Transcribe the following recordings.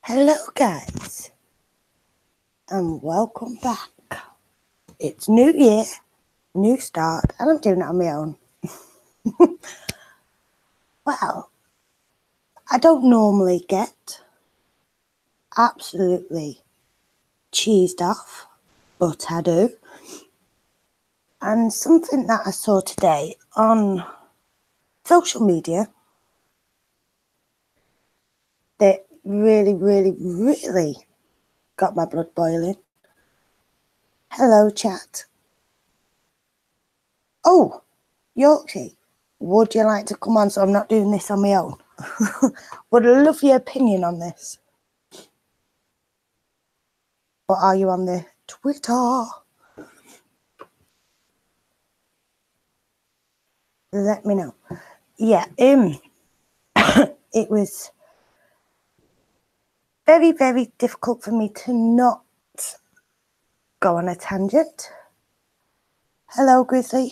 Hello guys, and welcome back. It's New Year, new start, and I'm doing it on my own. Well, I don't normally get absolutely cheesed off, but I do. And something that I saw today on social media that really got my blood boiling. Hello chat. Oh, Yorkie, would you like to come on so I'm not doing this on my own? Would love your opinion on this. Or are you on the Twitter? Let me know. Yeah, it was very difficult for me to not go on a tangent. Hello, Grizzly.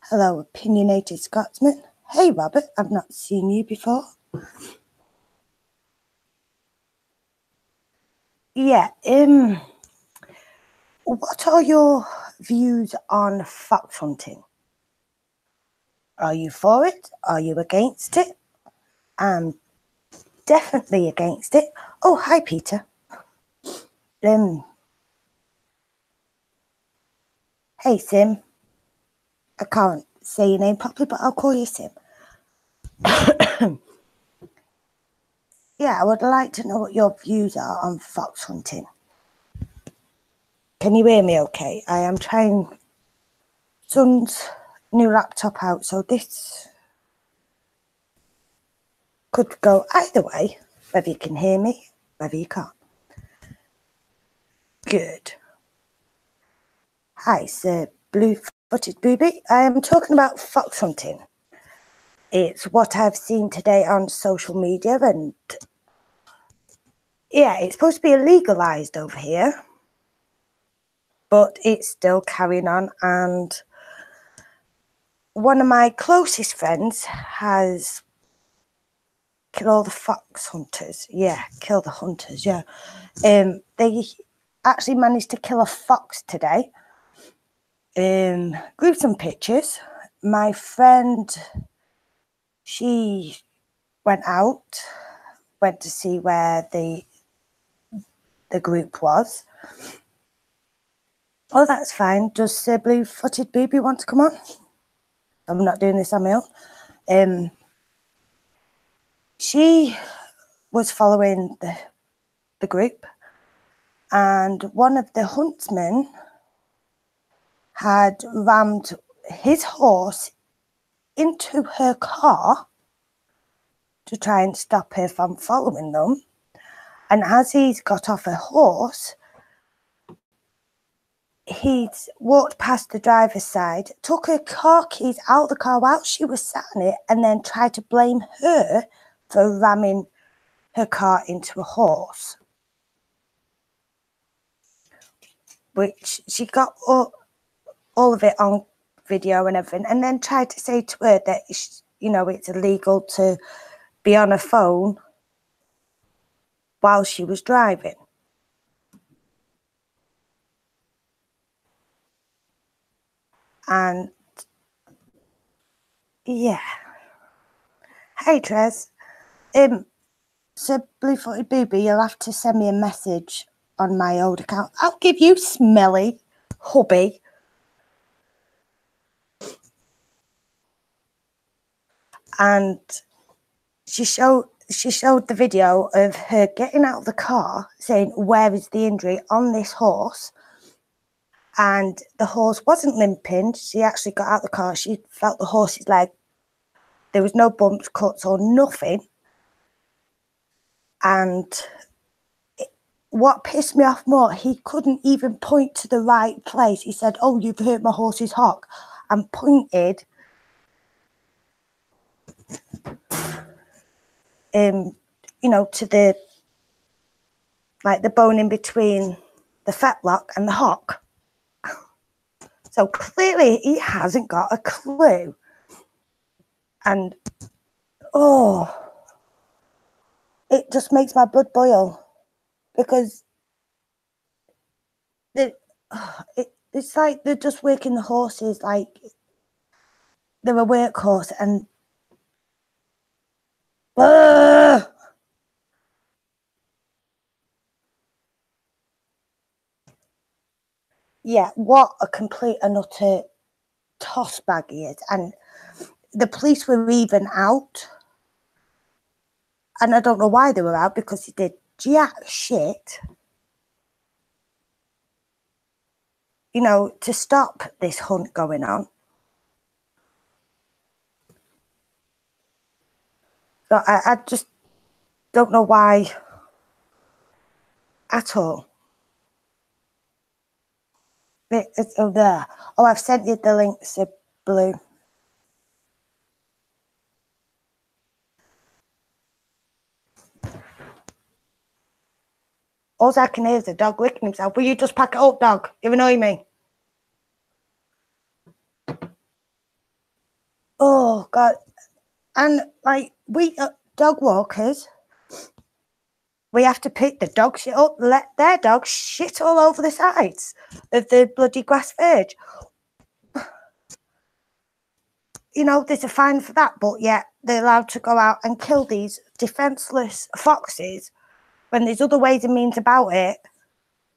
Hello, opinionated Scotsman. Hey, Robert, I've not seen you before. Yeah, what are your views on fox hunting? Are you for it? Are you against it? I'm definitely against it. Oh, hi, Peter. Hey, Sim. I can't say your name properly, but I'll call you Sim. Yeah, I would like to know what your views are on fox hunting. Can you hear me okay? I am trying son's new laptop out, so this could go either way, whether you can hear me, whether you can't. Good. Hi, Sir Blue-Footed Booby. I am talking about fox hunting. It's what I've seen today on social media, and yeah, it's supposed to be legalised over here, but it's still carrying on. And one of my closest friends has killed all the fox hunters. Yeah, kill the hunters, yeah. They actually managed to kill a fox today. Gruesome pictures. My friend, she went to see where the group was. Oh, that's fine. Does Sir Blue-Footed Booby want to come on? I'm not doing this on my own. She was following the group, and one of the huntsmen had rammed his horse into her car to try and stop her from following them. And as he's got off her horse, he'd walked past the driver's side, took her car keys out of the car while she was sat in it, and then tried to blame her for ramming her car into a horse. Which she got all of it on video and everything, and then tried to say to her that, you know, it's illegal to be on a phone while she was driving. And yeah. Hey Trez. So Blue-Footed Booby, you'll have to send me a message on my old account. I'll give you smelly hubby. And she showed the video of her getting out of the car saying, "Where is the injury on this horse?" And the horse wasn't limping. She actually got out of the car. She felt the horse's leg. There was no bumps, cuts, or nothing. And what pissed me off more, he couldn't even point to the right place. He said, "Oh, you've hurt my horse's hock," and pointed you know, to the bone in between the fetlock and the hock. So clearly he hasn't got a clue. And oh, it just makes my blood boil. because it's like they're just working the horses like they're a workhorse, and yeah, what a complete and utter toss bag he is. And the police were even out, and I don't know why they were out, because he did jack shit, you know, to stop this hunt going on. So I just don't know why at all. It's over there. Oh, I've sent you the links, Blue. All I can hear is the dog licking himself. Will you just pack it up, dog? You annoy me. Oh, God. And, like, we dog walkers, we have to pick the dog shit up, let their dog shit all over the sides of the bloody grass verge. You know, there's a fine for that, but yet they're allowed to go out and kill these defenceless foxes when there's other ways and means about it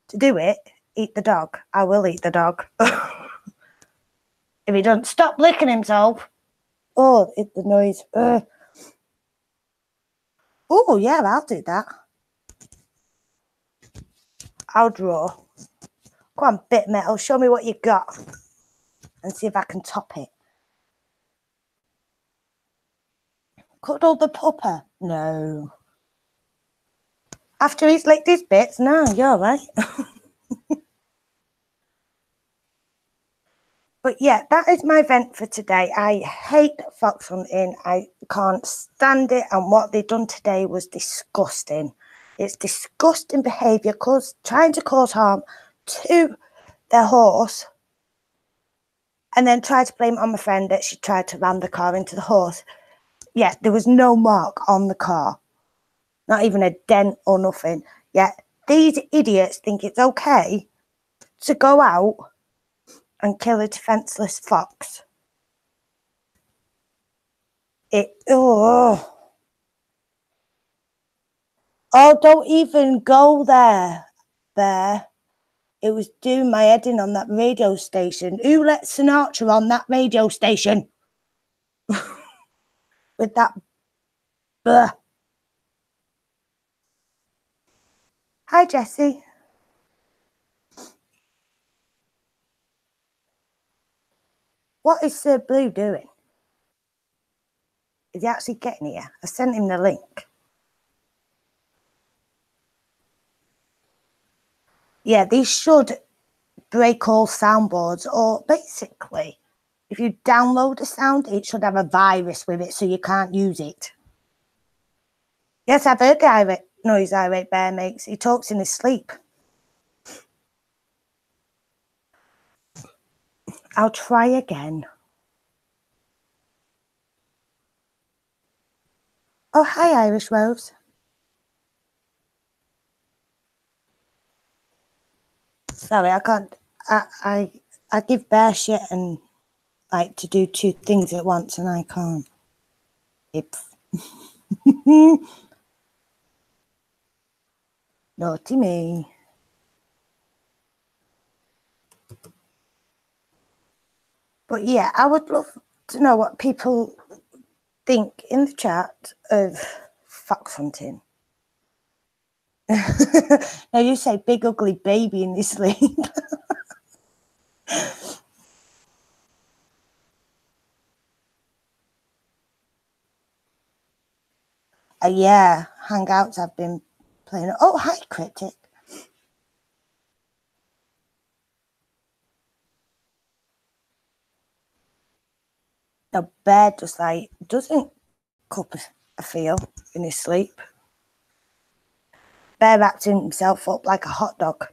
to do it. Eat the dog. I will eat the dog. If he doesn't stop licking himself. Oh, the noise. Oh, yeah, I'll do that. I'll draw. Go on, bit metal. Show me what you got. And see if I can top it. Cuddle the pupper. No. After he's licked his bits? No, you're right. But yeah, that is my vent for today. I hate fox hunting. I can't stand it. And what they've done today was disgusting. It's disgusting behaviour, trying to cause harm to their horse, and then try to blame it on my friend that she tried to ram the car into the horse. Yeah, there was no mark on the car. Not even a dent or nothing. Yet these idiots think it's okay to go out and kill a defenceless fox. Oh, don't even go there. It was doing my head in on that radio station. Who let Sinatra on that radio station? With that. Blah. Hi, Jessie. What is Sir Blue doing? Is he actually getting here? I sent him the link. Yeah, these should break all soundboards, or basically, if you download a sound, it should have a virus with it so you can't use it. Yes, I've heard the noise Irate Bear makes. He talks in his sleep. I'll try again. Oh, hi, Irish Rose. Sorry, I can't. I give Bear shit and like to do two things at once, and I can't. Naughty me. But yeah, I would love to know what people think in the chat of fox hunting. Now you say big ugly baby in your sleep. Yeah, Hangouts I've been playing. Oh, hi, Critic. The Bear just like doesn't cup a feel in his sleep. Bear wrapped himself up like a hot dog.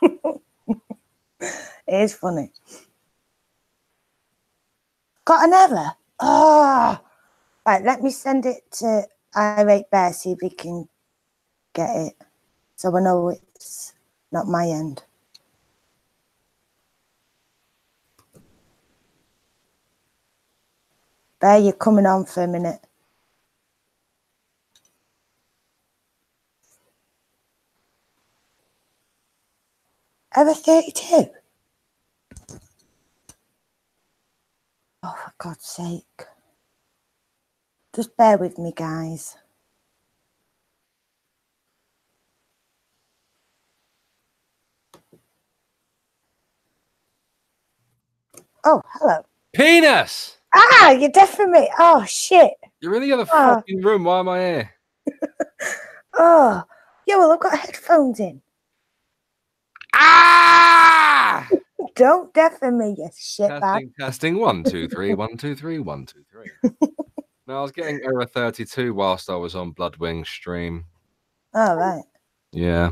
It is funny. Got an error? Oh, right, let me send it to Irate Bear, see if he can get it. so I know it's not my end. Bear, you're coming on for a minute. Ever 32? Oh, for God's sake. Just bear with me, guys. Oh, hello. Penis! Ah, you're deaf for me. Oh, shit. You're in the other fucking room. Why am I here? Oh, yeah, well, I've got headphones in. Ah! Don't deafen me, you shitbag. Testing. 1, 2, 3. 1, 2, 3. 1, 2, 3. No, I was getting error 32 whilst I was on Bloodwing stream. Oh, right. Yeah.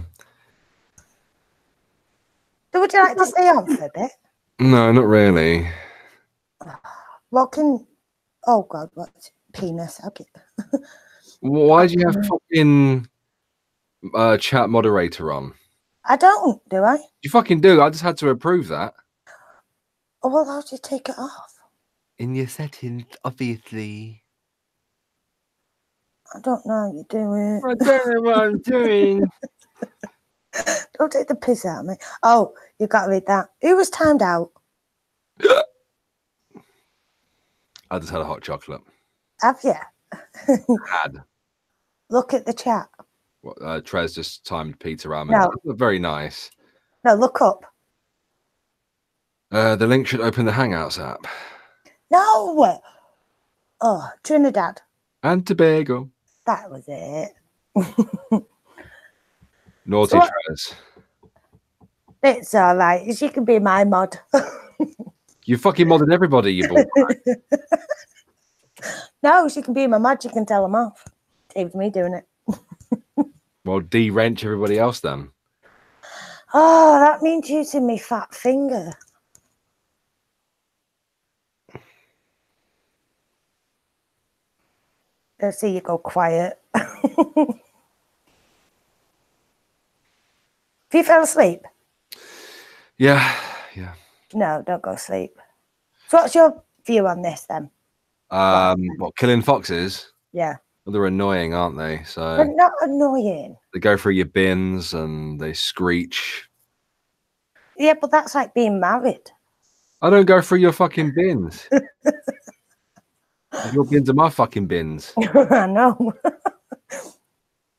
So would you like to stay on for a bit? No, not really. What can... Oh, God, what's penis? Okay. Why do you have fucking chat moderator on? I don't, do I? You fucking do. I just had to approve that. Oh, well, how do you take it off? In your settings, obviously. I don't know how you do it. I don't know what I'm doing. Don't take the piss out of me. Oh, you got to read that. Who was timed out? I just had a hot chocolate. Have you? Had. Look at the chat. What, Trez just timed Peter Ramen. No. Very nice. No, look up. The link should open the Hangouts app. No! Oh, Trinidad. And Tobago. That was it. Naughty Trez. It's all right. She can be my mod. You fucking modded everybody, you bull. No, she can be my mod. She can tell them off. Saves me doing it. Well, de-wrench everybody else then. Oh, that means using me fat finger. Let's see you go quiet. Have you fell asleep? Yeah. No, don't go sleep. So what's your view on this then? What, killing foxes? Yeah. Well, they're annoying, aren't they? So They're not annoying. they go through your bins and they screech. Yeah, but that's like being married. I don't go through your fucking bins. Your bins are my fucking bins. I know.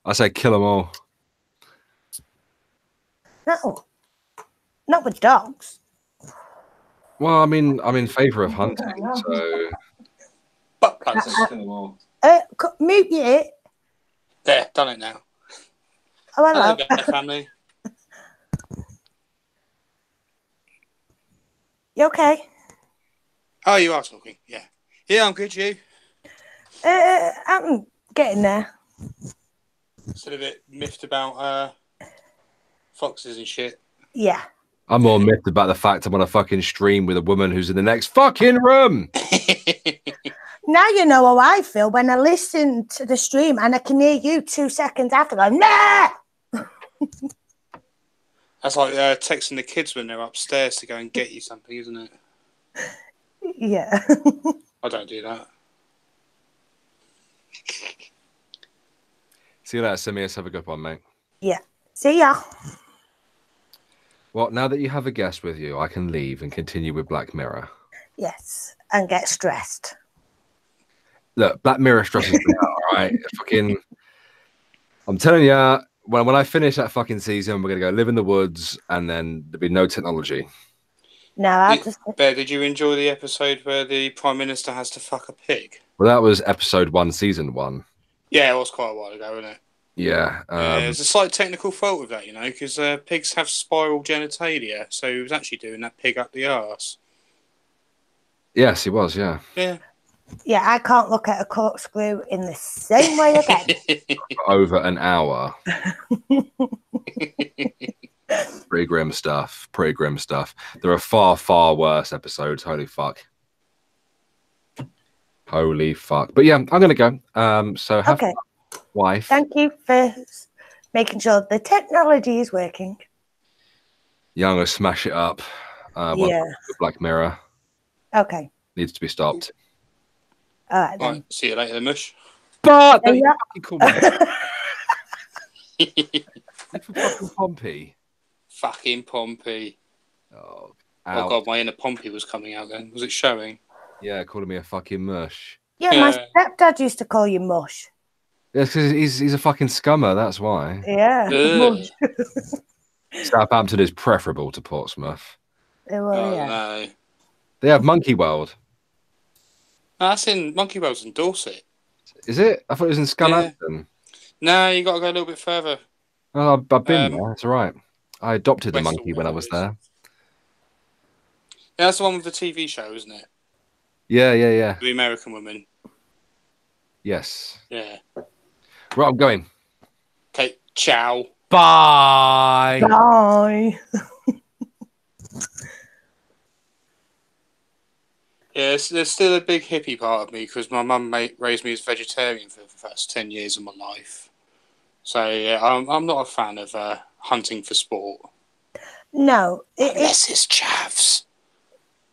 I say kill them all. No. Not with dogs. Well, I mean, I'm in favour of hunting, so... Butt plugs and kill them all. Mute it. There, done it now. Oh, hello. Hello there, family. You okay? Oh, you are talking, yeah. Yeah, I'm good, you? I'm getting there. Still a bit miffed about foxes and shit. Yeah. I'm more miffed about the fact I'm on a fucking stream with a woman who's in the next fucking room. Now you know how I feel when I listen to the stream and I can hear you 2 seconds after going, nah! That's like texting the kids when they're upstairs to go and get you something, isn't it? Yeah. I don't do that. See you later, Simius. Have a good one, mate. Yeah. See ya. Well, now that you have a guest with you, I can leave and continue with Black Mirror. Yes. And get stressed. Look, Black Mirror stresses me out, all right? Fucking, I'm telling you, when I finish that fucking season, we're going to go live in the woods and then there'll be no technology. No, Bear, did you enjoy the episode where the Prime Minister has to fuck a pig? Well, that was episode 1, season 1. Yeah, it was quite a while ago, wasn't it? Yeah. There's a slight technical fault with that, you know, because pigs have spiral genitalia, so he was actually doing that pig up the arse. Yes, he was, yeah. Yeah. Yeah, I can't look at a corkscrew in the same way again. For over an hour. Pretty grim stuff. Pretty grim stuff. There are far, far worse episodes. Holy fuck. Holy fuck. But yeah, I'm going to go. So have Okay. wife. Thank you for making sure the technology is working. Yeah, I'm gonna smash it up. Yeah. Black Mirror Okay. needs to be stopped. All right then. Right, see you later, Mush. But There don't you you are. fucking call me you for fucking Pompey. Fucking Pompey. Oh, Oh ouch. god, my inner Pompey was coming out then. Was it showing? Yeah, calling me a fucking mush. Yeah, my stepdad used to call you Mush. Yeah, because he's a fucking scummer. That's why. Yeah. Ugh. Southampton is preferable to Portsmouth. Well, Oh yeah. no. They have Monkey World. No, that's in Monkey World's in Dorset. Is it? I thought it was in Scunhampton. No, you got to go a little bit further. Oh, I've been there. It's all right. I adopted the West or monkey when I whatever was it is. there. Yeah, that's the one with the TV show, isn't it? Yeah, yeah, yeah. The American woman. Yes. Yeah. Right, I'm going. Okay, ciao. Bye. Bye. Yeah, there's still a big hippie part of me because my mum raised me as vegetarian for the first 10 years of my life. So, yeah, I'm not a fan of hunting for sport. No. Unless it's chavs.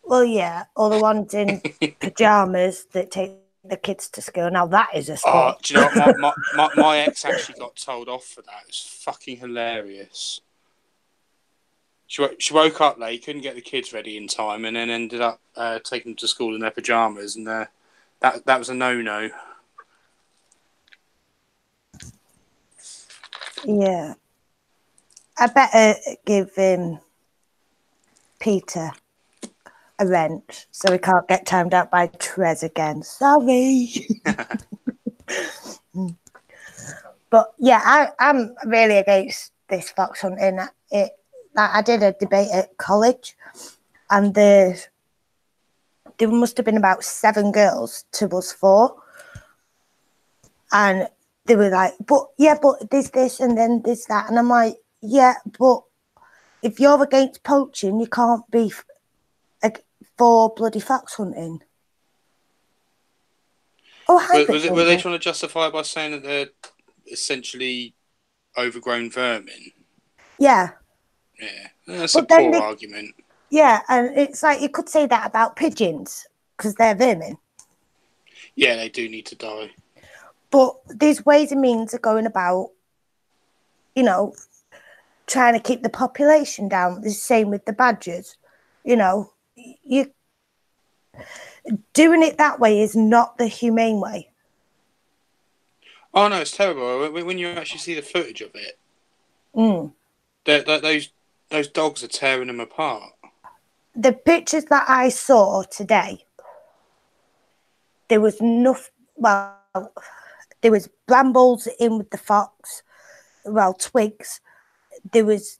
Well, yeah. Or the ones in pajamas that take the kids to school. Now that is a sport. Do you know what? My ex actually got told off for that. It was fucking hilarious. She woke up late, couldn't get the kids ready in time, and then ended up taking them to school in their pajamas, and that was a no-no. Yeah. I better give Peter a rent so he can't get timed out by Trez again. Sorry. But yeah, I'm really against this fox hunting. I did a debate at college, and there must have been about 7 girls to us 4, and they were like, but there's this and then there's that, and I'm like, yeah, but if you're against poaching, you can't be for bloody fox hunting. Oh, hi, Were they trying to justify it by saying that they're essentially overgrown vermin? Yeah. Yeah, that's But a poor argument. Yeah, and it's like you could say that about pigeons because they're vermin. Yeah, they do need to die. But there's ways and means of going about, trying to keep the population down. The same with the badgers. You doing it that way is not the humane way. Oh no, it's terrible. When you actually see the footage of it, those dogs are tearing them apart. The pictures that I saw today, there was there was brambles in with the fox, twigs. There was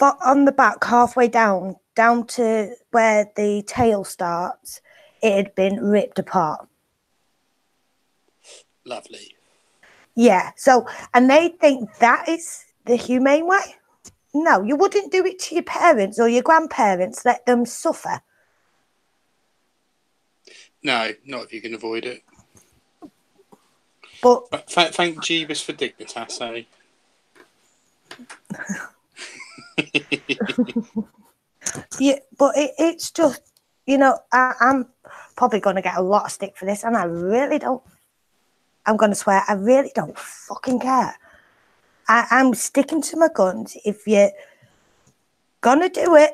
on the back, halfway down to where the tail starts, it had been ripped apart. Lovely. Yeah. So, and they think that is the humane way. No, you wouldn't do it to your parents or your grandparents. Let them suffer. No, not if you can avoid it. But thank Jeebus for Dignitas, eh? yeah, but it's just, I'm probably going to get a lot of stick for this, and I really don't. I'm going to swear, I really don't fucking care. I'm sticking to my guns. If you're going to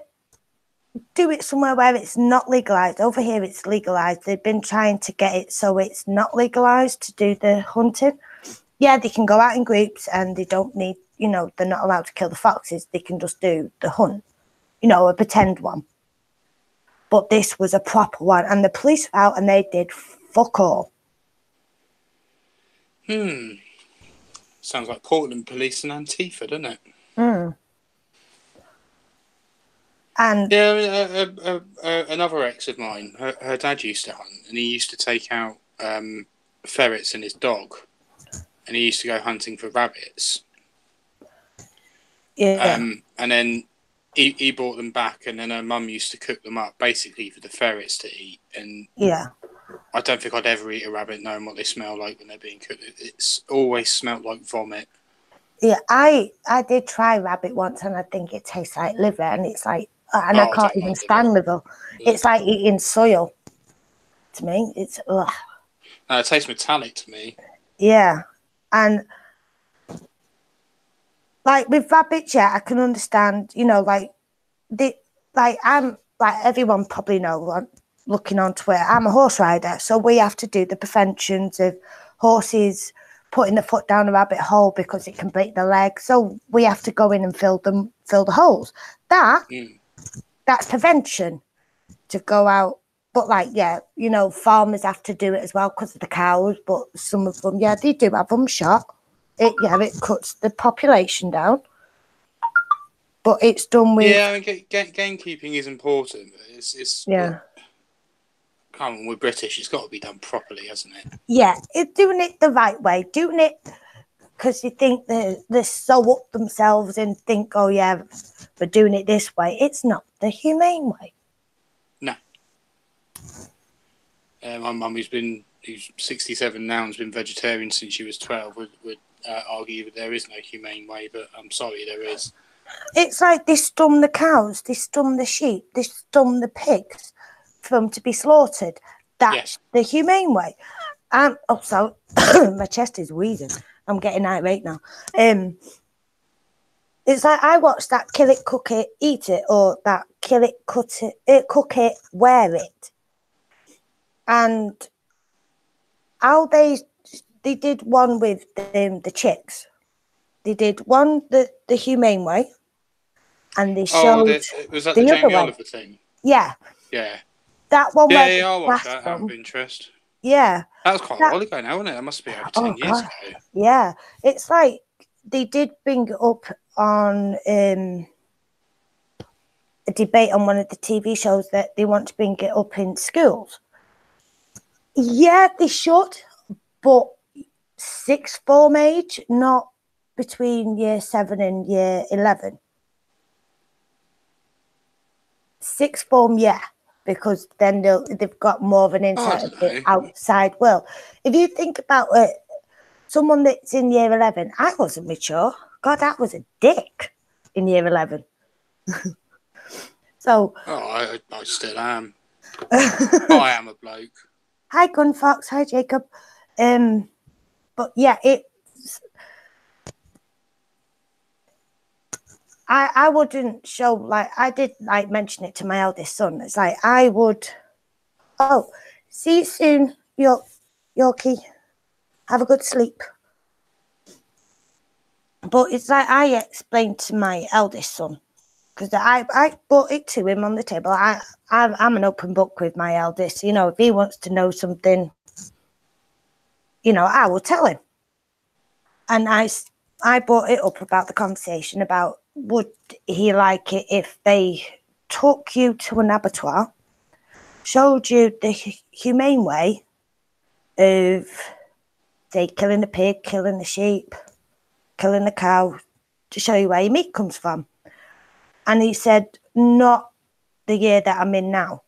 do it somewhere where it's not legalised. Over here, it's legalised. They've been trying to get it so it's not legalised to do the hunting. Yeah, they can go out in groups and they don't need, they're not allowed to kill the foxes. They can just do the hunt, a pretend one. But this was a proper one, and the police were out and they did fuck all. Sounds like Portland police and Antifa, doesn't it? And yeah, another ex of mine, her dad used to hunt, and he used to take out ferrets and his dog, and he used to go hunting for rabbits. Yeah. And then he brought them back, and then her mum used to cook them up basically for the ferrets to eat. And yeah, I don't think I'd ever eat a rabbit knowing what they smell like when they're being cooked. It's always smelled like vomit. Yeah, I did try rabbit once, and I think it tastes like liver, and it's like, and I can't even stand liver. It's like eating soil to me. It's ugh. No, it tastes metallic to me. Yeah, and like with rabbits, yeah, I can understand. You know, like I'm like everyone probably knows. Looking on Twitter, I'm a horse rider, so we have to do the preventions of horses putting the foot down a rabbit hole because it can break the leg. So we have to go in and fill the holes. That's prevention to go out. But like, yeah, you know, farmers have to do it as well because of the cows. But some of them, yeah, they do have them shot. It cuts the population down. But it's done with. Yeah, I mean, gamekeeping is important. It's yeah. Come on, we're British. It's got to be done properly, hasn't it? Yeah, it's doing it the right way. Doing it because you think they're so up themselves and think, oh yeah, we're doing it this way. It's not the humane way. No. My mum, who's 67 now and has been vegetarian since she was 12, would argue that there is no humane way, but I'm sorry, there is. It's like they stun the cows, they stun the sheep, they stun the pigs for them to be slaughtered. That's the humane way. So my chest is wheezing. I'm getting irate now. It's like I watched that Kill It, Cook It, Eat It, or that Kill It, Cook It, Wear It. And how they did one with the chicks. They did one the humane way, and they showed was that the Jamie Oliver thing? Yeah. Yeah. That one. Yeah, I'll watch that out of interest. Yeah. That was quite a while ago now, wasn't it? That must be over 10 years ago. Yeah. It's like they did bring it up on a debate on one of the TV shows that they want to bring it up in schools. Yeah, they should, but sixth form age, not between year 7 and year 11. Sixth form, yeah, because then they've got more of an insight of the outside world. If you think about it, someone that's in year 11, I wasn't mature. God, I was a dick in year 11. So. Oh, I still am. I am a bloke. Hi, Gunfox. Hi, Jacob. But yeah, I wouldn't show, like, I did like mention it to my eldest son. It's like I would. Oh, see you soon, Yorkie. Have a good sleep. But it's like I explained to my eldest son, because I brought it to him on the table. I'm an open book with my eldest. You know, if he wants to know something, you know, I will tell him. And I brought it up about the conversation about would he like it if they took you to an abattoir, showed you the humane way of, say, killing the pig, killing the sheep, killing the cow, to show you where your meat comes from. And he said, not the year that I'm in now.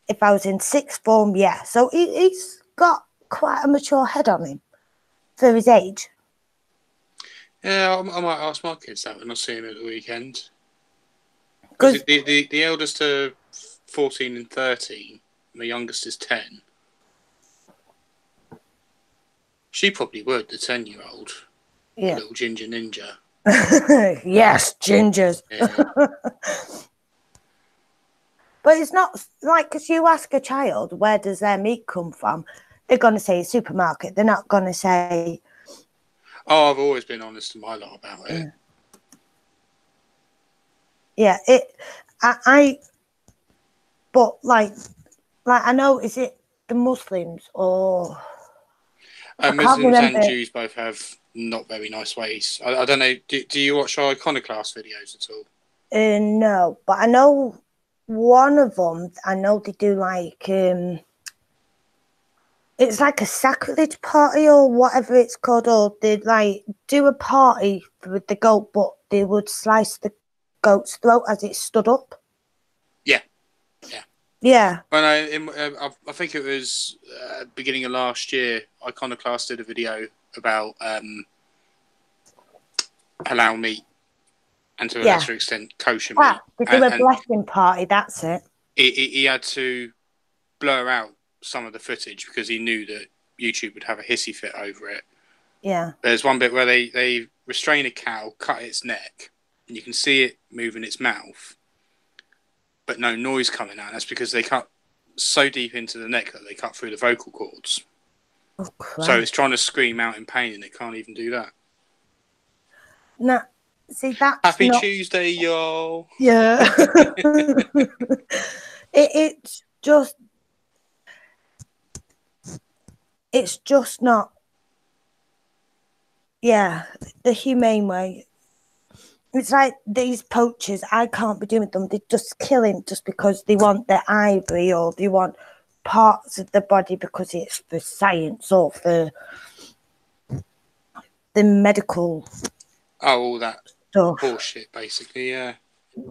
If I was in sixth form, yeah. So he's got quite a mature head on him for his age. Yeah, I might ask my kids that when I see them at the weekend. Because the eldest are 14 and 13, my youngest is 10. She probably would, the 10-year-old. Yeah. Little ginger ninja. Yes, gingers. Yeah. But it's not like, because you ask a child, where does their meat come from? They're going to say supermarket. They're not going to say... Oh, I've always been honest to my lot about it. Yeah, but like I know, is it the Muslims or... Muslims and Jews both have not very nice ways. I don't know, do you watch our Iconoclast videos at all? No, but I know one of them, I know they do like... it's like a sacrilege party or whatever it's called, or they'd like do a party with the goat, but they would slice the goat's throat as it stood up. Yeah. Yeah. Yeah. When I think it was beginning of last year, Iconoclast did a video about halal meat and to a lesser extent kosher meat. They do a blessing party, that's it. He had to blur out some of the footage because he knew that YouTube would have a hissy fit over it. Yeah. There's one bit where they restrain a cow, cut its neck, and you can see it moving its mouth, but no noise coming out. That's because they cut so deep into the neck that they cut through the vocal cords. Oh, Christ. So it's trying to scream out in pain and it can't even do that. No, see, that's Happy Tuesday, y'all. Yeah. It's just not, the humane way. It's like these poachers, I can't be doing with them. They're just killing just because they want their ivory or they want parts of the body because it's for science or for the medical all that stuff. bullshit, basically, yeah.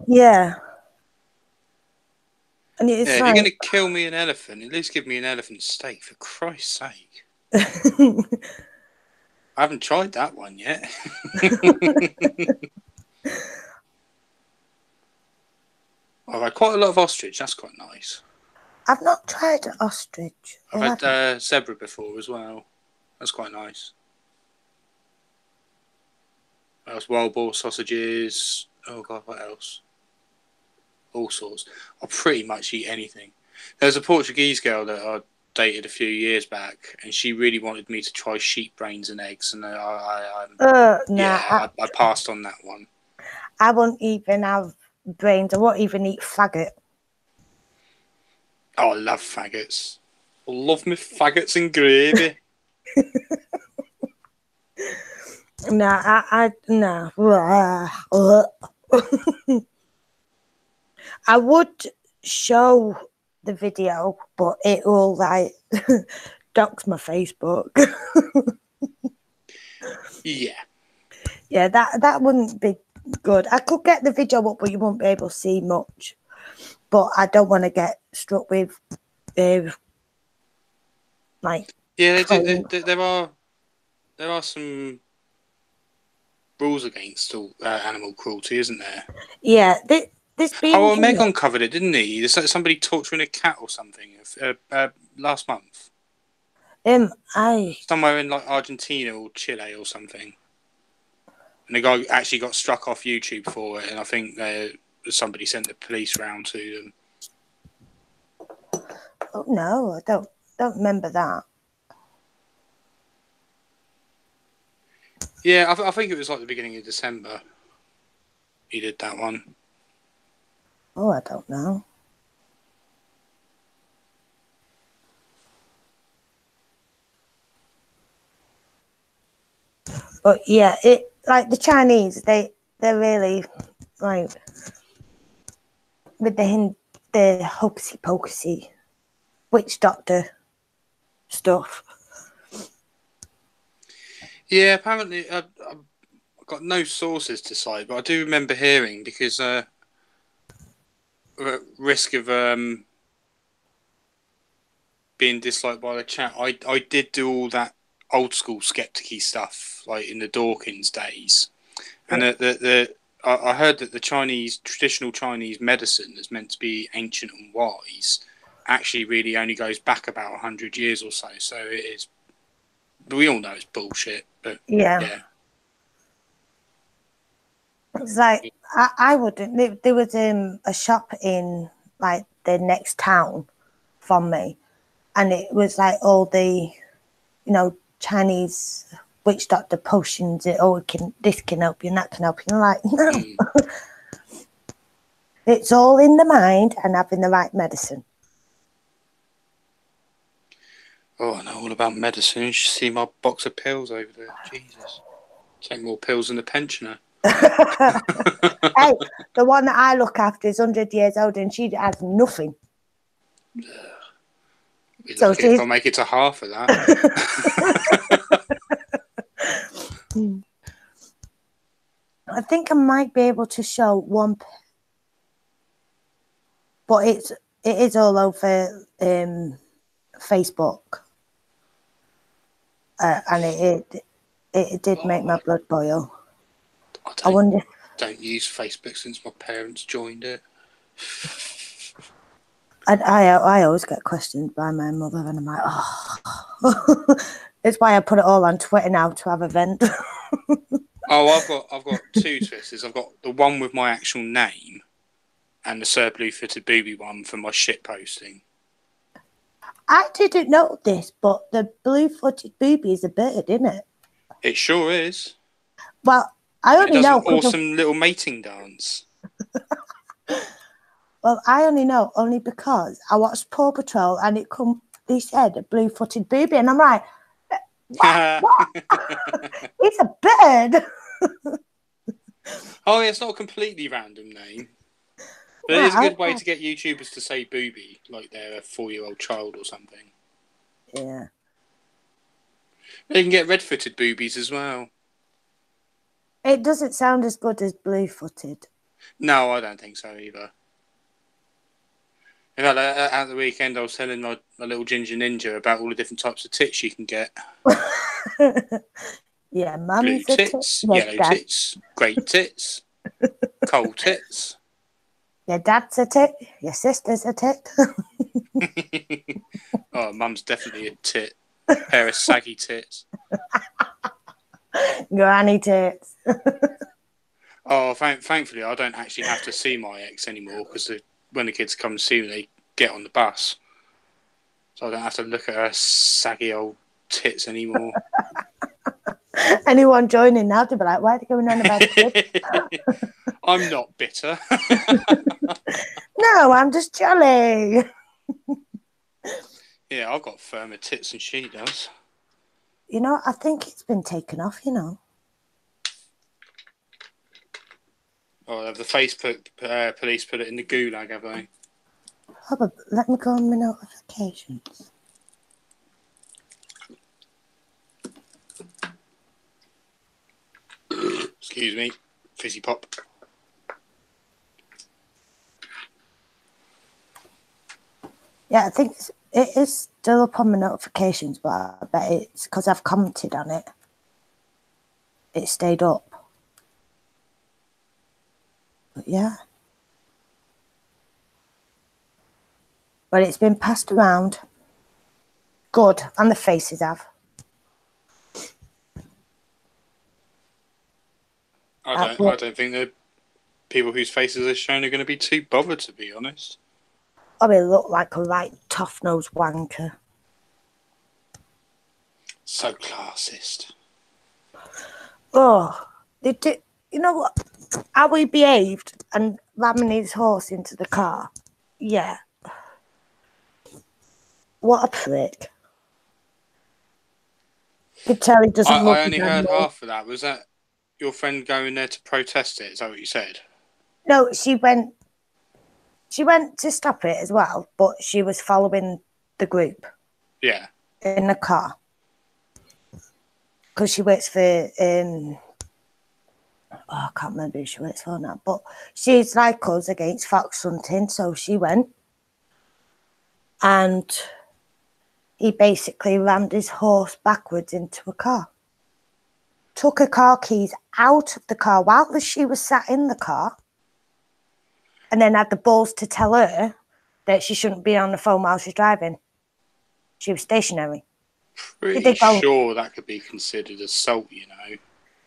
Yeah. And it's if you're going to kill me an elephant, at least give me an elephant steak, for Christ's sake. I haven't tried that one yet. I've had quite a lot of ostrich. That's quite nice. I've not tried an ostrich. I've had zebra before as well. That's quite nice. Wild boar sausages. Oh God, what else? All sorts. I'll pretty much eat anything. There's a Portuguese girl that I dated a few years back, and she really wanted me to try sheep brains and eggs, and I passed on that one. I won't even have brains. I won't even eat faggot. Oh, I love faggots. I love me faggots and gravy. No. I would show the video, but it will like dox my Facebook. Yeah, that wouldn't be good. I could get the video up, but you won't be able to see much. But I don't want to get struck with like. Yeah, there are some rules against animal cruelty, isn't there? Yeah, this being. Megan covered it, didn't he? Somebody torturing a cat or something last month. Somewhere in like Argentina or Chile or something, and the guy actually got struck off YouTube for it, and I think somebody sent the police round to them. Oh no, I don't remember that. Yeah, I think it was like the beginning of December. He did that one. Oh, I don't know. But yeah, it like the Chinese, they're really like with the hocusy pocusy witch doctor stuff. Yeah, apparently I've got no sources to cite, but I do remember hearing because risk of being disliked by the chat. I did do all that old school skeptic-y stuff like in the Dawkins days, and I heard that the traditional Chinese medicine that's meant to be ancient and wise actually really only goes back about 100 years or so. So it is. We all know it's bullshit, but yeah. It's like I wouldn't. There was a shop in like the next town from me, and it was like all the, Chinese witch doctor potions. This can help you and that can help you. And I'm like, no, it's all in the mind and having the right medicine. Oh, I know all about medicine. You should see my box of pills over there. Jesus, take more pills than a pensioner. Hey, the one that I look after is 100 years old and she has nothing. So if I make it to half of that. I think I might be able to show one, but It is all over Facebook, and it did make my blood boil. I wonder. Don't use Facebook since my parents joined it. I always get questioned by my mother, and I'm like, oh. It's why I put it all on Twitter now to have a vent. Oh, I've got two Twitters. I've got the one with my actual name, and the Sir Blue-Footed Booby one for my shit posting. I didn't know this, but the blue-footed booby is a bird, isn't it? It sure is. Well, I only know. It does an awesome little mating dance. Well, I only know because I watched Paw Patrol and they said a blue-footed booby, and I'm like, what? It's a bird. Oh, yeah, it's not a completely random name. But it is a good way to get YouTubers to say booby, like they're a 4-year-old child or something. Yeah. They can get red-footed boobies as well. It doesn't sound as good as blue-footed. No, I don't think so either. In fact, at the weekend, I was telling my little ginger ninja about all the different types of tits you can get. Yeah, blue tits, yellow tits, great tits, cold tits. Your dad's a tit, your sister's a tit. Oh, mum's definitely a tit. Pair of saggy tits. Granny tits. Oh, thankfully, I don't actually have to see my ex anymore because when the kids come see me, they get on the bus. So I don't have to look at her saggy old tits anymore. Anyone joining now, they'll be like, why are they going on about kids? I'm not bitter. No, I'm just jolly. Yeah, I've got firmer tits than she does. You know, I think it's been taken off, you know. Oh, have the Facebook police put it in the gulag, have they? Let me go on my notifications. Excuse me. Fizzy pop. Yeah, I think it is still up on my notifications, but I bet it's because I've commented on it. It stayed up. But yeah. But it's been passed around. Good. And the faces have. I don't think the people whose faces are shown are going to be too bothered, to be honest. I mean, look like a right tough-nosed wanker. So classist. Oh, they did. You know what? How he behaved and ramming his horse into the car. Yeah. What a prick. You could tell he doesn't love I only his heard animals. half of that. Was that your friend going there to protest it? Is that what you said? No, she went to stop it as well, but she was following the group. Yeah. In the car. Because she works for, I can't remember who she works for now, but she's like us against fox hunting, so she went. And he basically rammed his horse backwards into a car. Took her car keys out of the car while she was sat in the car. And then had the balls to tell her that she shouldn't be on the phone while she's driving. She was stationary. Pretty sure that could be considered assault, you know.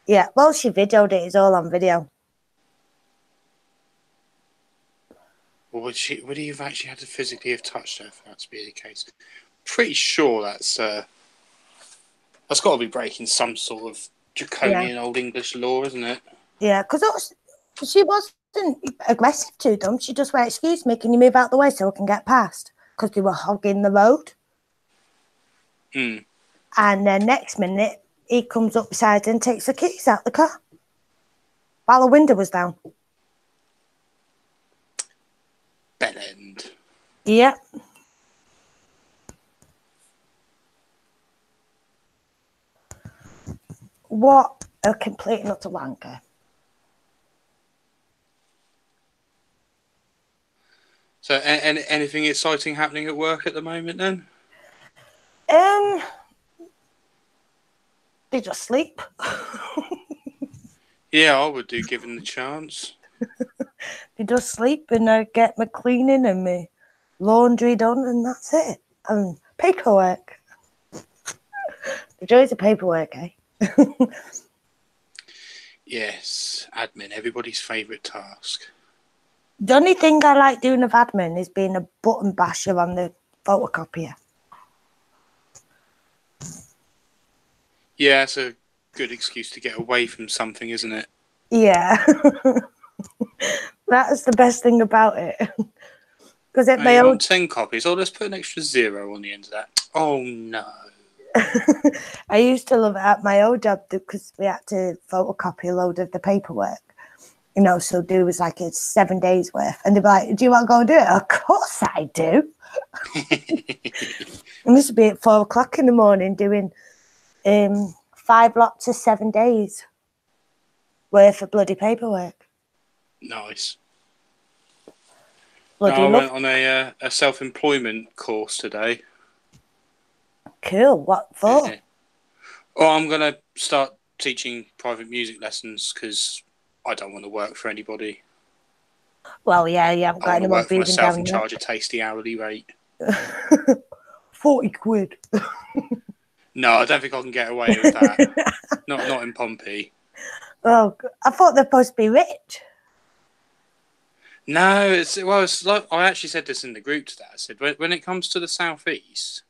Yeah, well, she videoed it. It's all on video. Well, would he have actually had to physically have touched her for that to be the case? Pretty sure that's got to be breaking some sort of draconian old English law, isn't it? Yeah, because she wasn't aggressive to them. She just went, excuse me, can you move out the way so I can get past? Because they were hogging the road. Mm. And then next minute, he comes up beside her and takes the keys out the car while the window was down. Bell end. Yep. What a complete and utter wanker. So, anything exciting happening at work at the moment then? They just sleep. Yeah, I would do given the chance. They just sleep, and I get my cleaning and my laundry done, and that's it. And paperwork. The joys of paperwork, eh? Yes, admin, everybody's favourite task. The only thing I like doing of admin is being a button basher on the photocopier. Yeah, it's a good excuse to get away from something, isn't it? Yeah. That's the best thing about it. Because at my you old... want 10 copies? Oh, let's put an extra 0 on the end of that. Oh, no. I used to love it at my old job because we had to photocopy a load of the paperwork. You know, so there was like a 7 days worth. And they'd be like, do you want to go and do it? Of course I do. And this would be at 4 o'clock in the morning doing 5 lots of 7 days worth of bloody paperwork. Nice. Bloody I went on a self-employment course today. Cool. What for? Yeah. Well, I'm going to start teaching private music lessons because I don't want to work for anybody. Well, yeah, you haven't got I want to anyone work for breathing myself down and your charge a tasty hourly rate. 40 quid. No, I don't think I can get away with that. not in Pompey. Oh, I thought they're supposed to be rich. No, it's like I actually said this in the group today. I said when it comes to the southeast,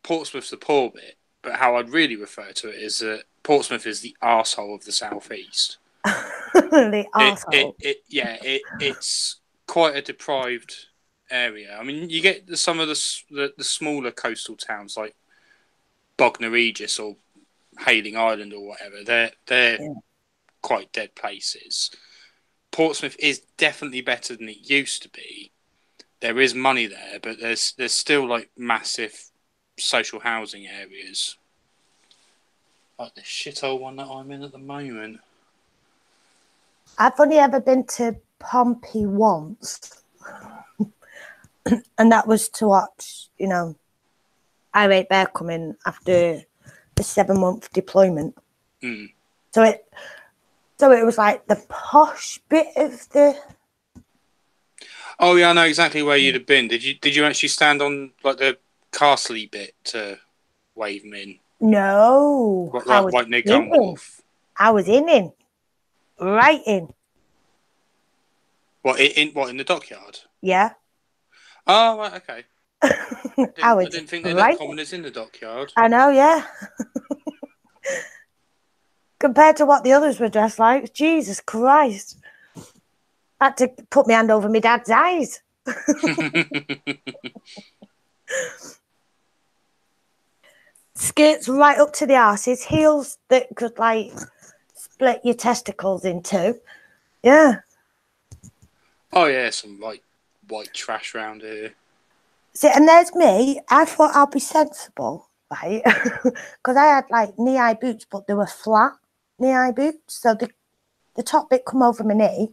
Portsmouth's the poor bit, but how I'd really refer to it is that Portsmouth is the arsehole of the southeast. The arsehole. It's quite a deprived area. I mean, you get some of the smaller coastal towns like Bognor Regis or Hayling Island or whatever. They're quite dead places. Portsmouth is definitely better than it used to be. There is money there, but there's still like massive social housing areas. Like the shithole one that I'm in at the moment. I've only ever been to Pompey once. And that was to watch, you know, Irate Bear come in after a 7-month deployment. Mm. So it was like the posh bit of the... Oh yeah, I know exactly where you'd have been. Did you actually stand on like the castle-y bit to wave them in? No. Right near Gun Wharf. I was in him. Right in. What in the dockyard? Yeah. Oh right, okay. I didn't think they're right that common as in the dockyard. I know, yeah. Compared to what the others were dressed like, Jesus Christ. I had to put my hand over my dad's eyes. Skirts right up to the arses, heels that could like split your testicles in two. Yeah. Oh yeah, some white trash around here. See, and there's me. I thought I'd be sensible, right? Because I had like knee-high boots, but they were flat knee-high boots. So the top bit come over my knee,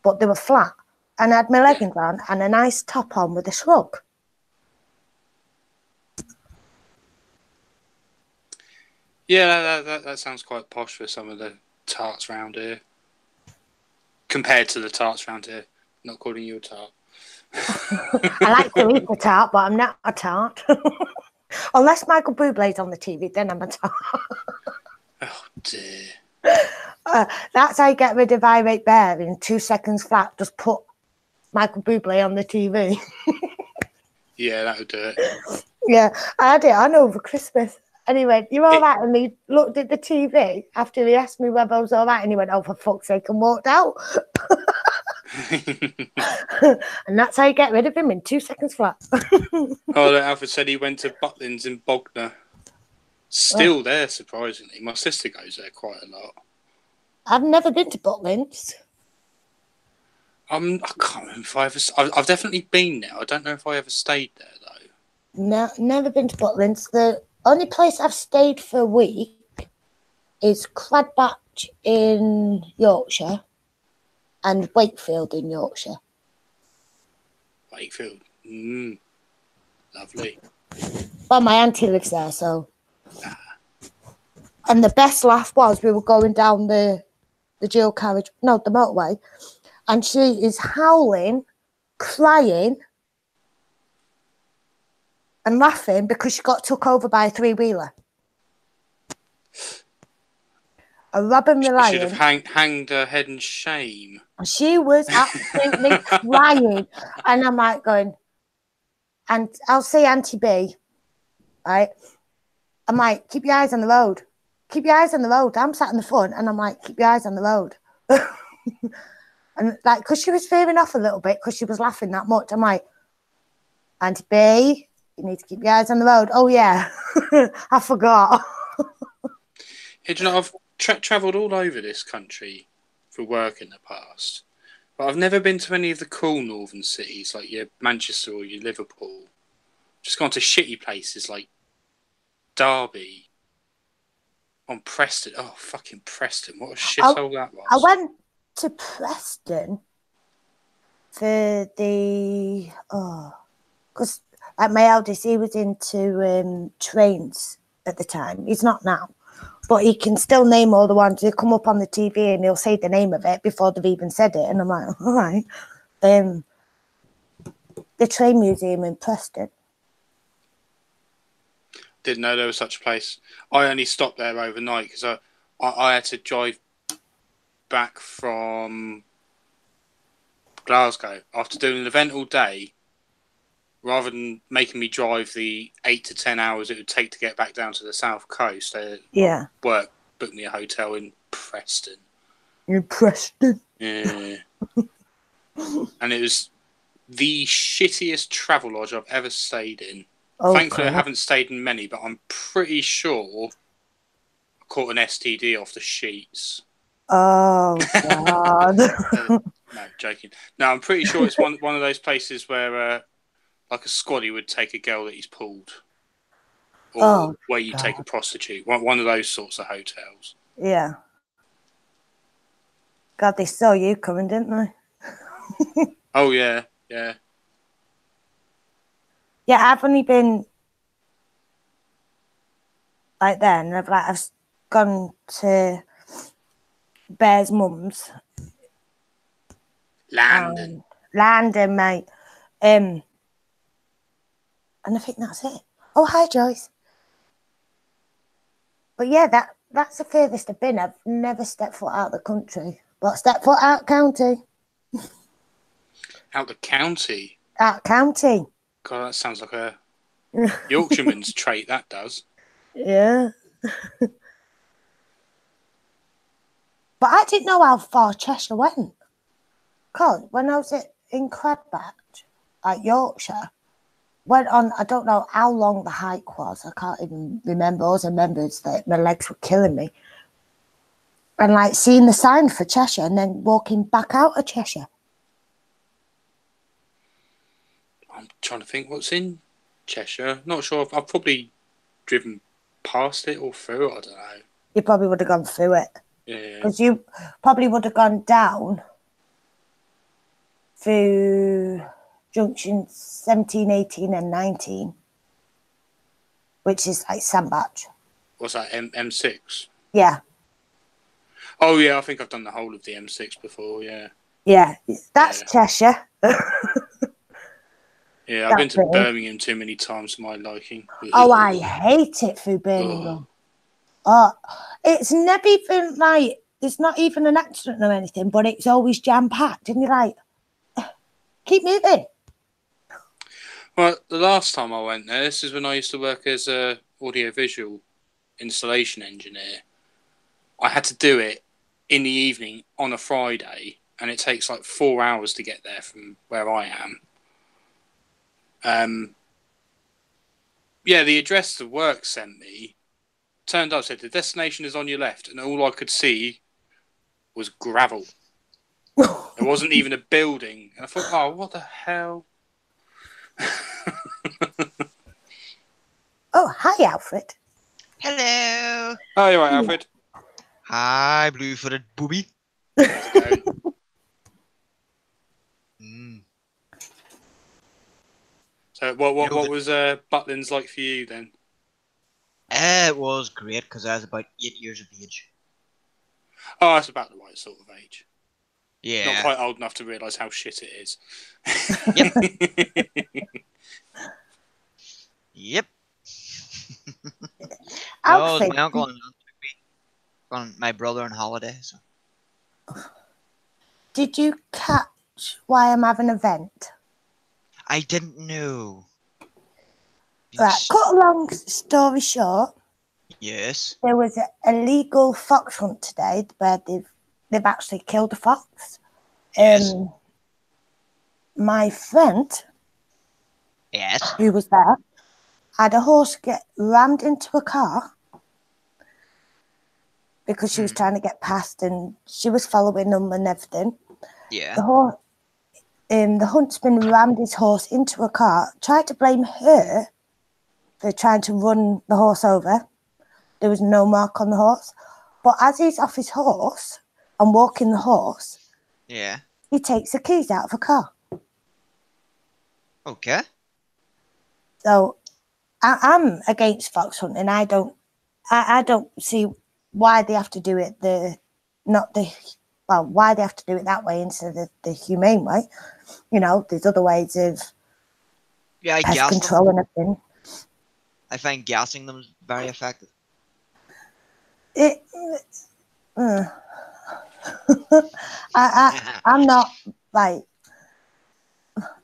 but they were flat. And I had my leggings on and a nice top on with a shrug. Yeah, that sounds quite posh for some of the tarts round here. Compared to the tarts round here. Not calling you a tart. I like to eat the tart, but I'm not a tart. Unless Michael Bublé's on the TV, then I'm a tart. Oh dear. That's how you get rid of Irate Bear in 2 seconds flat. Just put Michael Bublé on the TV. Yeah, that would do it. Yeah, I had it on over Christmas. And he went, "You all right?" And he looked at the TV after he asked me whether I was all right. And he went, "Oh, for fuck's sake," and walked out. And that's how you get rid of him in 2 seconds flat. Oh, Alfred said he went to Butlins in Bognor. Still there, surprisingly. My sister goes there quite a lot. I've never been to Butlins. I can't remember if I've definitely been there. I don't know if I ever stayed there though. No, never been to Butlins. The only place I've stayed for a week is Cladbatch in Yorkshire and Wakefield in Yorkshire. Wakefield. Lovely. Well, my auntie lives there, so. And the best laugh was we were going down the dual carriage, no, the motorway, and she is howling, crying, and laughing because she got took over by a three-wheeler. A Robin She should Reliant. have hanged her head in shame. She was absolutely crying. And I'm like going, and I'll see Auntie B, right? I'm like, keep your eyes on the road. Keep your eyes on the road. I'm sat in the front and I'm like, keep your eyes on the road. And like, because she was veering off a little bit because she was laughing that much. I'm like, Auntie B, you need to keep your eyes on the road. Oh, yeah. I forgot. Hey, do you know, I've travelled all over this country for work in the past, but I've never been to any of the cool northern cities like your Manchester or your Liverpool. Just gone to shitty places like Derby, on Preston. Oh, fucking Preston. What a shithole that was. I went to Preston for the, because like my eldest, he was into trains at the time. He's not now. But he can still name all the ones who come up on the TV and he'll say the name of it before they've even said it. And I'm like, all right. The train museum in Preston. Didn't know there was such a place. I only stopped there overnight because I had to drive back from Glasgow after doing an event all day. Rather than making me drive the 8 to 10 hours it would take to get back down to the south coast, work booked me a hotel in Preston. In Preston? Yeah. And it was the shittiest travel lodge I've ever stayed in. Oh, Thankfully, God. I haven't stayed in many, but I'm pretty sure I caught an STD off the sheets. Oh, God. No, joking. No, I'm pretty sure it's one of those places where... like a squaddy would take a girl that he's pulled. Or where you take a prostitute. One of those sorts of hotels. Yeah. God, they saw you coming, didn't they? Oh, yeah. Yeah. Yeah, I've only been like then. I've gone to Bear's mum's. London. London, mate. And I think that's it. Oh, hi, Joyce. But yeah, that's the furthest I've been. I've never stepped foot out of the country. But stepped foot out county. Out the county? Out county. God, that sounds like a Yorkshireman's trait, that does. Yeah. But I didn't know how far Cheshire went. Because when I was in Cradbatch at Yorkshire, went on, I don't know how long the hike was. I can't even remember. All I remember is that my legs were killing me. And like seeing the sign for Cheshire and then walking back out of Cheshire. I'm trying to think what's in Cheshire. Not sure. I've probably driven past it or through it. I don't know. You probably would have gone through it. Yeah. Because you probably would have gone down through junctions 17, 18 and 19, which is like Sandbach. What's that, M6? Yeah. Oh, yeah, I think I've done the whole of the M6 before, yeah. Yeah, that's Cheshire. Yeah, I've been to Birmingham too many times for my liking. Oh, I hate it through Birmingham. Oh, it's never even like, it's not even an accident or anything, but it's always jam-packed. And you're like, keep moving. Well, the last time I went there, this is when I used to work as a audiovisual installation engineer. I had to do it in the evening on a Friday, and it takes like 4 hours to get there from where I am. Yeah, the address the work sent me turned up, said the destination is on your left, and all I could see was gravel. There wasn't even a building. And I thought, oh, what the hell? Oh, hi, Alfred. Hello. Oh, you're right, Alfred. Hi, blue-footed booby. So what You know, what was Butlins like for you then? it was great because I was about 8 years of age. Oh, that's about the right sort of age. Not Yeah. quite old enough to realise how shit it is. Yep. Yep. No, it was my uncle and aunt took me on my brother on holiday. So. Did you catch why I'm having an event? I didn't know. Right, cut a long story short, Yes. there was an illegal fox hunt today where they've actually killed a fox. Yes. My friend, Yes. who was there, had a horse get rammed into a car because she was trying to get past and she was following them and everything. Yeah. The huntsman rammed his horse into a car, tried to blame her for trying to run the horse over. There was no mark on the horse. But as he's off his horse and walking the horse, Yeah. he takes the keys out of the car. Okay. So I'm against fox hunting. I don't see why they have to do it why they have to do it that way instead of the humane way. You know, there's other ways of Yeah, I pest gas control them. and everything. I find gassing them very effective. I'm not like,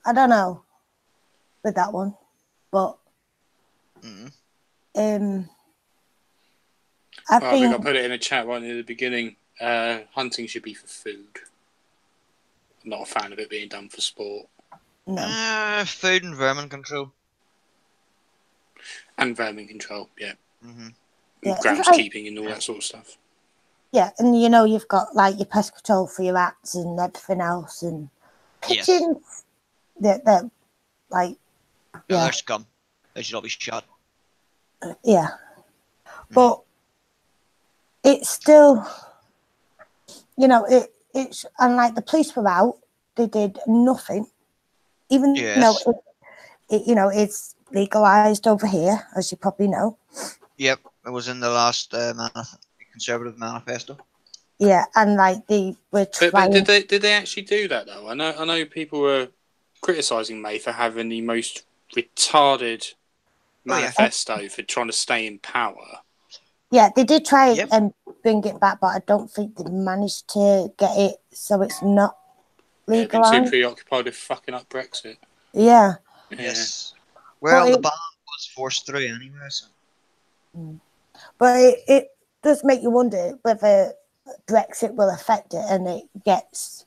I don't know with that one, but I think I think put it in a chat right near the beginning. Hunting should be for food. I'm not a fan of it being done for sport. no. Food and vermin control. And vermin control, yeah. Mm-hmm. Yeah, groundskeeping and all that sort of stuff. Yeah, and you know you've got like your pest control for your rats and everything else, and pigeons. Yes. They're like, No, they're scum. They should all be shot. Yeah, but it's still, you know, it's and like the police were out, they did nothing, even though it's legalized over here, as you probably know. Yep, it was in the last Conservative manifesto. Yeah, and like they were trying. But did they actually do that though? I know people were criticising May for having the most retarded manifesto for trying to stay in power. Yeah, they did try and bring it back, but I don't think they managed to get it so it's not legal. They've been too preoccupied with fucking up Brexit. Yeah. Yes. Well, the ban was forced through anyway. So. But it does make you wonder whether Brexit will affect it and it gets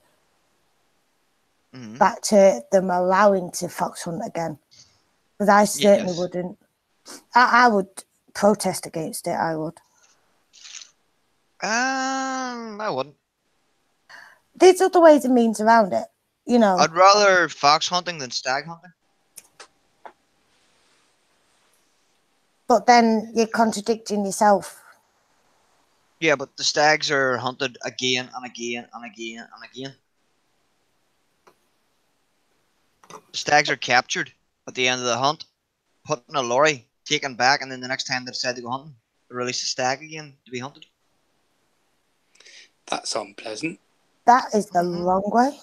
back to them allowing to fox hunt again. Because I certainly wouldn't. I would protest against it. I would. I wouldn't. There's other ways and means around it, you know. I'd rather fox hunting than stag hunting. But then you're contradicting yourself. Yeah, but the stags are hunted again and again and again and again. The stags are captured at the end of the hunt, put in a lorry, taken back, and then the next time they decide to go hunting, they release the stag again to be hunted. That's unpleasant. That is the wrong way.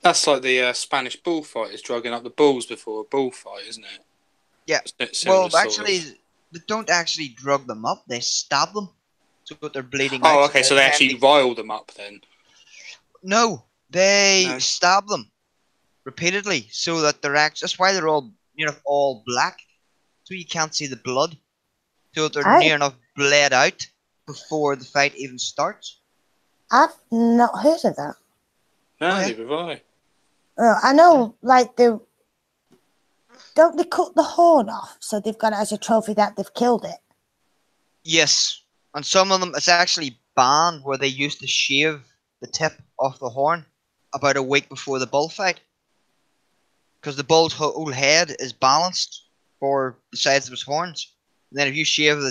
That's like the Spanish bullfighters drugging up the bulls before a bullfight, isn't it? Yeah. Well, actually, they don't actually drug them up. They stab them so that they're bleeding out. Oh, okay. So they actually rile them up then? No, they stab them repeatedly so that they're actually. That's why they're all black, so you can't see the blood. So that they're near enough bled out before the fight even starts. I've not heard of that. No, neither have I. I know, like don't they cut the horn off so they've got it as a trophy that they've killed it? Yes, and some of them it's actually banned where they used to shave the tip off the horn about a week before the bullfight, because the bull's whole head is balanced for the size of his horns. And then if you shave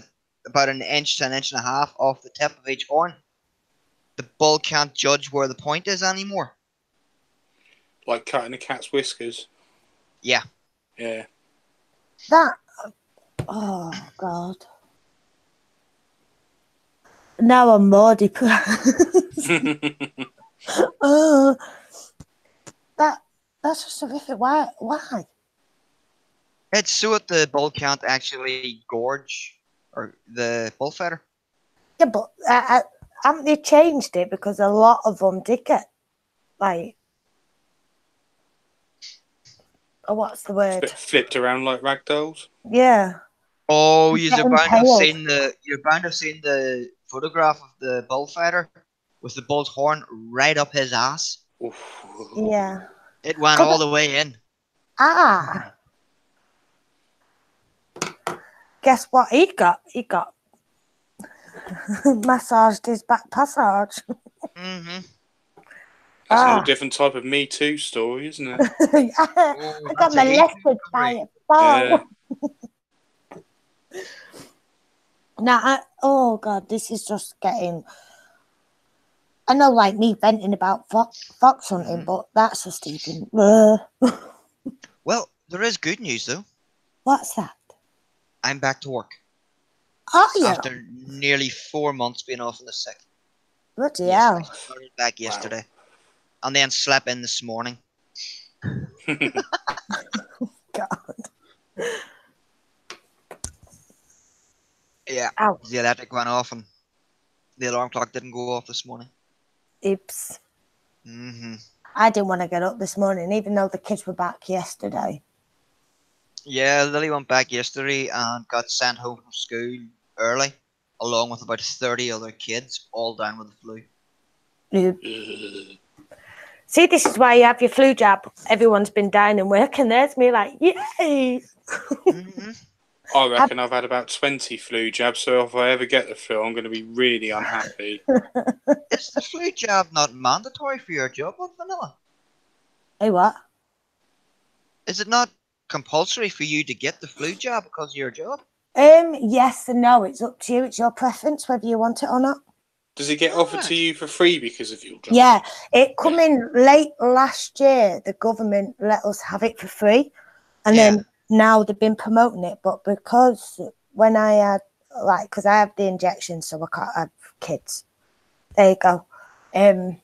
about an inch to an inch and a half off the tip of each horn, the bull can't judge where the point is anymore. Like cutting a cat's whiskers. Yeah. Yeah. That. Oh God. Now I'm more depressed. Oh, that's just horrific. Why? It's so that the bull can't actually gorge or the bullfighter. Yeah, but haven't they changed it because a lot of them did get like, oh, what's the word? Flipped around like rag dolls. Yeah. Oh, He's you're getting bound to have impaled. seen the photograph of the bullfighter with the bull's horn right up his ass. Oof. Yeah. It went all the way in. Ah. Guess what he got? He got massaged his back passage. Mm-hmm. That's a whole different type of Me Too story, isn't it? Oh, I got that's a hate molested by a ball. Now, oh God, this is just getting. I know, like me venting about fox hunting, but that's just even. Well, there is good news though. What's that? I'm back to work Are you? after nearly 4 months being off in the sick. Bloody Yes, I hell. started back yesterday, and then slept in this morning. God. Yeah, Ow. the electric went off and the alarm clock didn't go off this morning. Oops. Mm-hmm. I didn't want to get up this morning, even though the kids were back yesterday. Yeah, Lily went back yesterday and got sent home from school early, along with about 30 other kids, all down with the flu. See, this is why you have your flu jab. Everyone's been dying and working. There's me like, yay! Mm-hmm. I reckon I've had about 20 flu jabs, so if I ever get the flu, I'm going to be really unhappy. Is the flu jab not mandatory for your job on Vanilla? Hey, what? Is it not compulsory for you to get the flu jab because of your job? Yes and no. It's up to you. It's your preference whether you want it or not. Does it get offered to you for free because of your job? Yeah, it come in late last year. The government let us have it for free, and then now they've been promoting it. But because when I had because I have the injection, so I can't have kids. There you go. I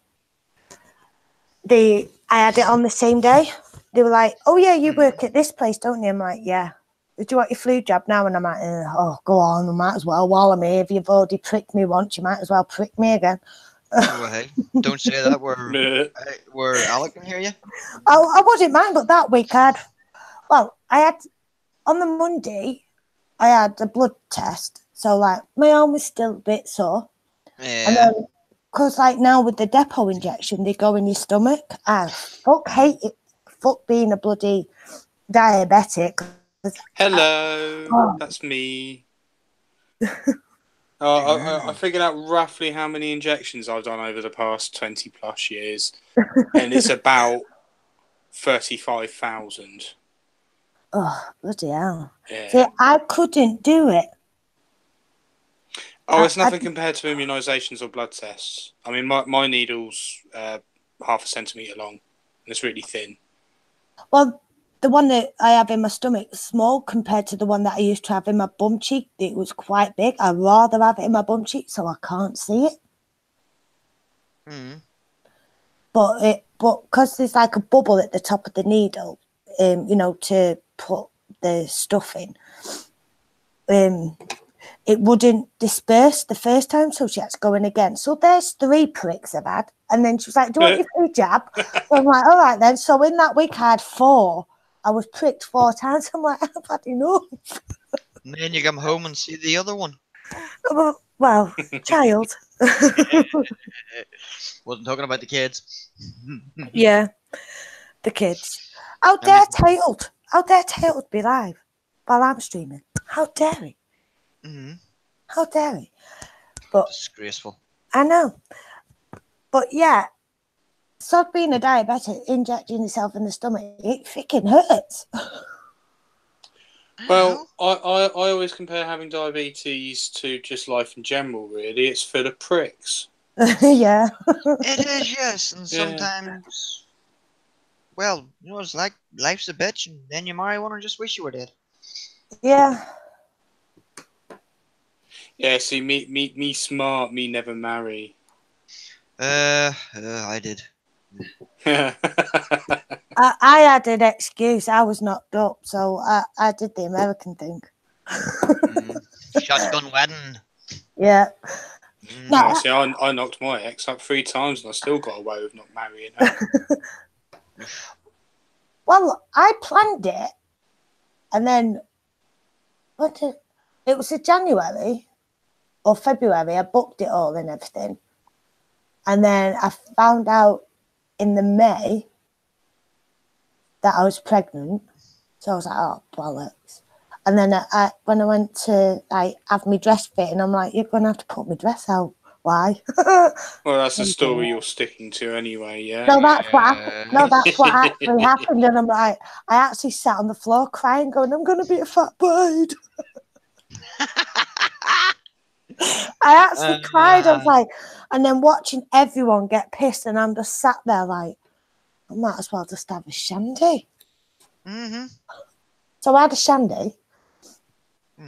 had it on the same day. They were like, "Oh yeah, you work at this place, don't you?" I'm like, "Yeah." Do you want your flu jab now? And I'm like, "Oh, go on. I might as well. While I'm here, if you've already pricked me once, you might as well prick me again." Well, hey, don't say that where Alec can hear you. I wouldn't mind, but that week I had on the Monday, I had a blood test, so like my arm was still a bit sore, and then because like now with the depot injection, they go in your stomach. I hate it. Fuck being a bloody diabetic. Hello, that's me. I figured out roughly how many injections I've done over the past 20 plus years, and it's about 35,000. Oh, bloody hell. Yeah. See, I couldn't do it. Oh, it's nothing compared to immunisations or blood tests. I mean, my needle's half a centimetre long, and it's really thin. Well, the one that I have in my stomach is small compared to the one that I used to have in my bum cheek. It was quite big. I'd rather have it in my bum cheek so I can't see it. Mm. But because there's like a bubble at the top of the needle, to put the stuff in, it wouldn't disperse the first time, so she had to go in again. So there's 3 pricks I've had. And then she was like, "Do you want your flu jab?" So I'm like, all right then. So in that week I had 4. I was pricked 4 times. I'm like, I've had enough. And then you come home and see the other one. Well, child. Wasn't talking about the kids. Yeah, the kids. How dare Tailed be live while I'm streaming? How dare he? Mm-hmm. How dare he? But Disgraceful. I know. But yeah, stop being a diabetic, injecting yourself in the stomach. It freaking hurts. Well, I always compare having diabetes to just life in general, really. It's full of pricks. Yeah. It is, yes. And sometimes well, you know, it's like life's a bitch, and then you marry one and just wish you were dead. Yeah. Yeah, see, me smart, me never marry. I did. I had an excuse. I was knocked up, so I did the American thing. Shotgun wedding. Yeah. Mm. No, No, see, I knocked my ex up 3 times and I still got away with not marrying her. well, I planned it, and then it was a January or February. I booked it all and everything, and then I found out in the May that I was pregnant. So I was like, oh, bollocks. And then when I went to have my dress fit, and I'm like, you're going to have to put my dress out. Why? Well, that's the story you're sticking to anyway, yeah? No, that's what actually happened. And I'm like, I actually sat on the floor crying, going, I'm going to be a fat bride. I actually cried. I was like, and then watching everyone get pissed, and I'm just sat there like, I might as well just have a shandy. Mm-hmm. So I had a shandy,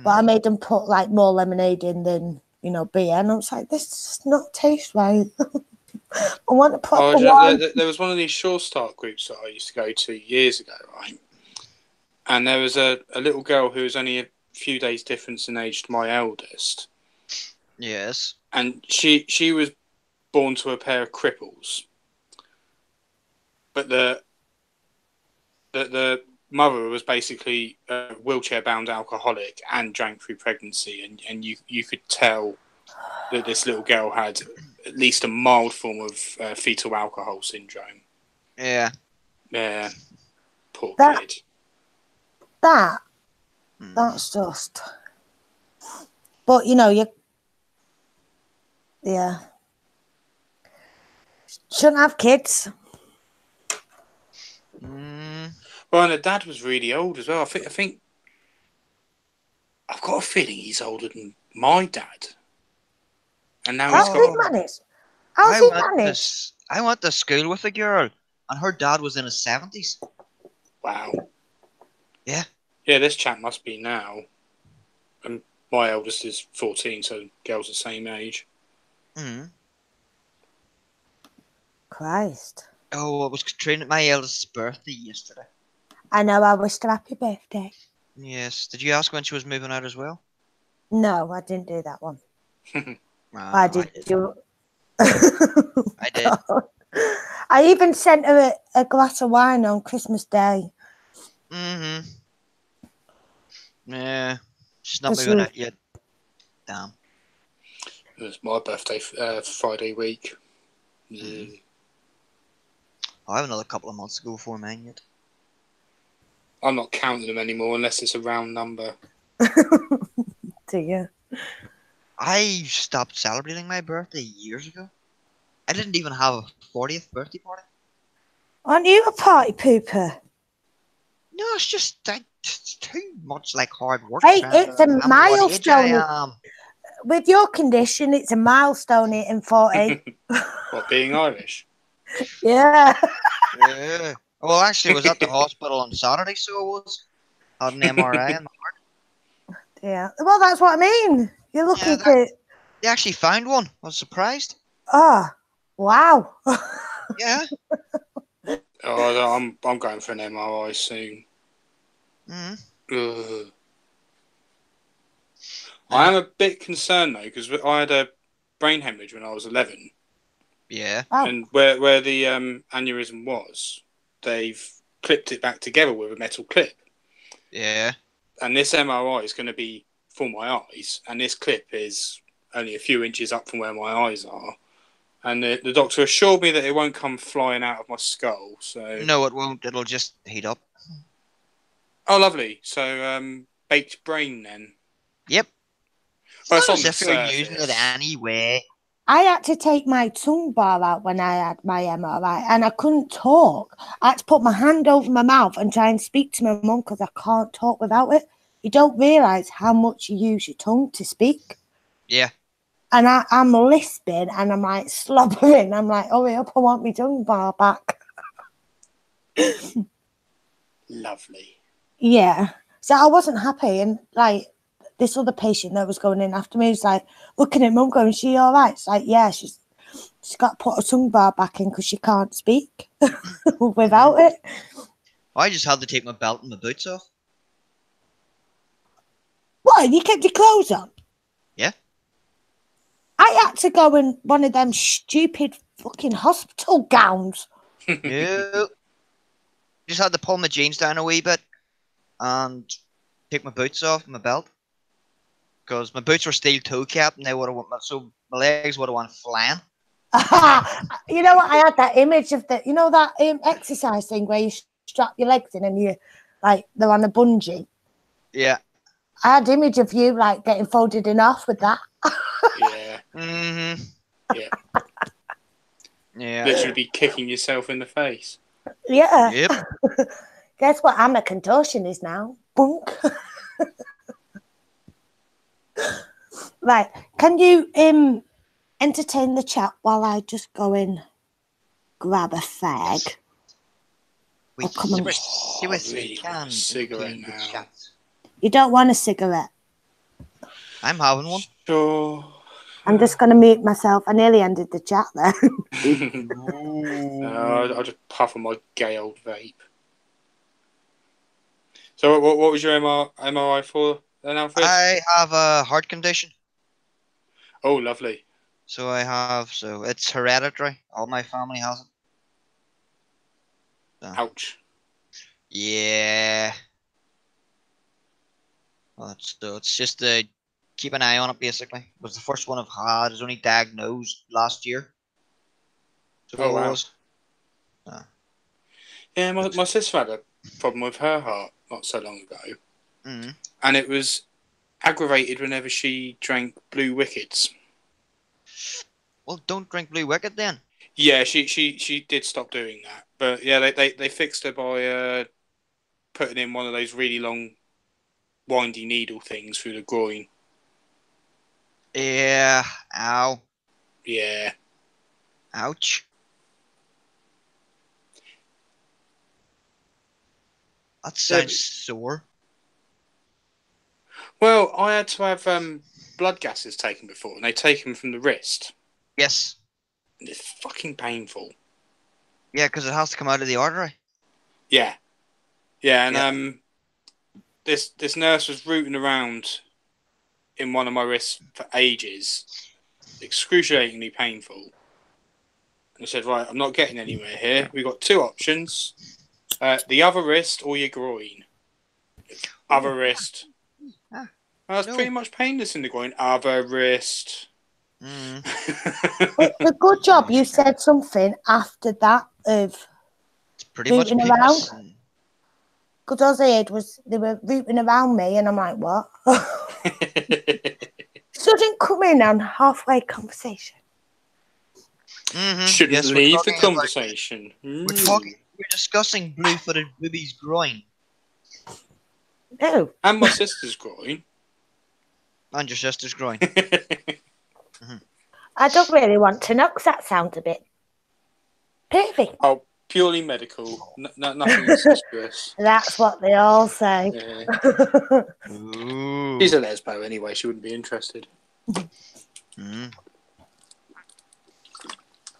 but I made them put like more lemonade in than, beer. And I was like, this does not taste right. I want a proper one. There was one of these Shore Start groups that I used to go to years ago, right? And there was a little girl who was only a few days difference in age to my eldest. Yes. And she was born to a pair of cripples. But the mother was basically a wheelchair-bound alcoholic and drank through pregnancy, and you could tell that this little girl had at least a mild form of fetal alcohol syndrome. Yeah. Yeah. Poor kid. That's just... But, yeah. Shouldn't have kids. Well, and her dad was really old as well. I think I've got a feeling he's older than my dad. And now How's he managed? How's he managed? I went to school with a girl, and her dad was in his 70s. Wow. Yeah. Yeah, this chap must be now. And my eldest is 14, so girls the same age. Christ. Oh, it was Katrina, my eldest's birthday yesterday. I know, I wished her happy birthday. Yes. Did you ask when she was moving out as well? No, I didn't do that one. I did. I did. I even sent her a glass of wine on Christmas Day. Yeah. She's not moving out yet. Damn. It was my birthday Friday week. I have another couple of months to go before mine yet. I'm not counting them anymore unless it's a round number. Do you? I stopped celebrating my birthday years ago. I didn't even have a 40th birthday party. Aren't you a party pooper? No, it's just it's too much like hard work. Hey, it's a milestone. With your condition, it's a milestone hitting 40. What, being Irish? Yeah. Yeah. Well, actually, I was at the hospital on Saturday, so I was. Had an MRI in my heart. Yeah. Well, that's what I mean. You're looking for... They actually found one. I was surprised. Oh, wow. Yeah. Oh, I'm going for an MRI soon. I am a bit concerned though, because I had a brain hemorrhage when I was 11. Yeah. Oh. And where the aneurysm was, they've clipped it back together with a metal clip. Yeah. And this MRI is going to be for my eyes, and this clip is only a few inches up from where my eyes are. And the doctor assured me that it won't come flying out of my skull. So no, it won't. It'll just heat up. Oh, lovely. So baked brain then. Yep. Well, it's on as if you're using it anyway. I had to take my tongue bar out when I had my MRI, and I couldn't talk. I had to put my hand over my mouth and try and speak to my mum because I can't talk without it. You don't realise how much you use your tongue to speak. Yeah. And I'm lisping and I'm like slobbering. I'm like, hurry up, I want my tongue bar back. Lovely. Yeah. So I wasn't happy, and like this other patient that was going in after me was like looking at Mum going, "She all right?" It's like, yeah, she's got to put a tongue bar back in because she can't speak without it. I just had to take my belt and my boots off. What? You kept your clothes on? Yeah. I had to go in one of them stupid fucking hospital gowns. No. Just had to pull my jeans down a wee bit and take my boots off and my belt. Because my boots were steel toe cap and they would have so my legs would have went flying. You know what? I had that image of that exercise thing where you strap your legs in and you like they're on a bungee. Yeah. I had image of you like getting folded in half with that. Yeah. Mm-hmm. Yeah. Yeah. Literally be kicking yourself in the face. Yeah. Yep. Guess what? I'm a contortion is now. Bunk. Right. Can you entertain the chat while I just go and grab a fag? We Oh, come on. I really want a cigarette now. You don't want a cigarette? I'm having one. Sure. I'm just going to mute myself. I nearly ended the chat there. I'll just puff on my gay old vape. So what was your MRI for then, Alfred? I have a heart condition. Oh, lovely. So it's hereditary. All my family has it. So. Ouch. Yeah. Well, it's just to keep an eye on it, basically. It was the first one I've had. It was only diagnosed last year. So Oh, wow. it was. Yeah, my sister had a problem with her heart not so long ago. Mm-hmm. And it was aggravated whenever she drank Blue Wickets. Well, don't drink Blue Wicket then. Yeah, she did stop doing that. But yeah, they fixed her by putting in one of those really long, windy needle things through the groin. Yeah. Ow. Yeah. Ouch. That sounds sore. Well, I had to have blood gases taken before, and they take them from the wrist. Yes. And it's fucking painful. Yeah, because it has to come out of the artery. Yeah. Yeah, and this nurse was rooting around in one of my wrists for ages. Excruciatingly painful. And I said, right, I'm not getting anywhere here. We've got two options. The other wrist or your groin. Other wrist. I was pretty much painless in the groin. Other wrist. A good job you said something after that of it's pretty much around. Because all I heard was they were rooting around me and I'm like, what? Shouldn't come in on halfway conversation. Shouldn't leave the conversation. We're discussing blue-footed boobies groin. No. And my sister's groin. And your sister's groin. I don't really want to know because that sounds a bit pervy. Oh, purely medical. Nothing incestuous. That's what they all say. Yeah. She's a lesbo anyway. She wouldn't be interested.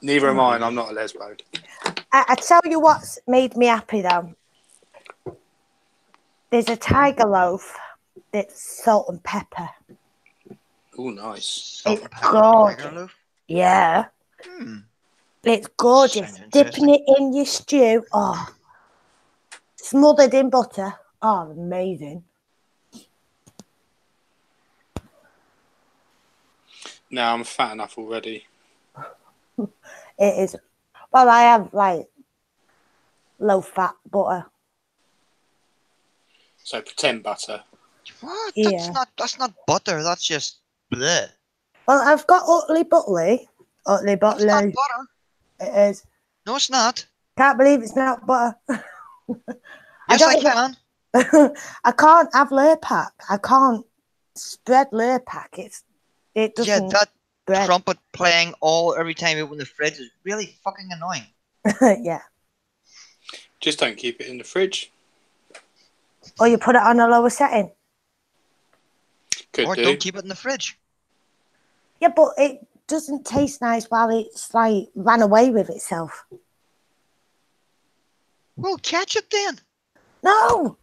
Neither am I, and I'm not a lesbo. I tell you what's made me happy though. There's a tiger loaf that's salt and pepper. Oh, nice. It's gorgeous. Yeah. It's gorgeous. Dipping it in your stew. Oh. Smothered in butter. Oh, amazing. No, I'm fat enough already. It is. Well, I have like low fat butter. So pretend butter. What? Yeah. That's not butter. That's just bleh. Well, I've got Oatly Butley. Oatly That's not Butley. butter. It is. No, it's not. Can't believe it's not butter. Yes, I can. I can't have Lurpak. I can't spread Lurpak. It doesn't. Yeah, that bread. trumpet playing every time you open the fridge is really fucking annoying. Yeah. Just don't keep it in the fridge. Or you put it on a lower setting. Could Or do. don't keep it in the fridge. Yeah, but it doesn't taste nice while it's like ran away with itself. Well, catch it then. No,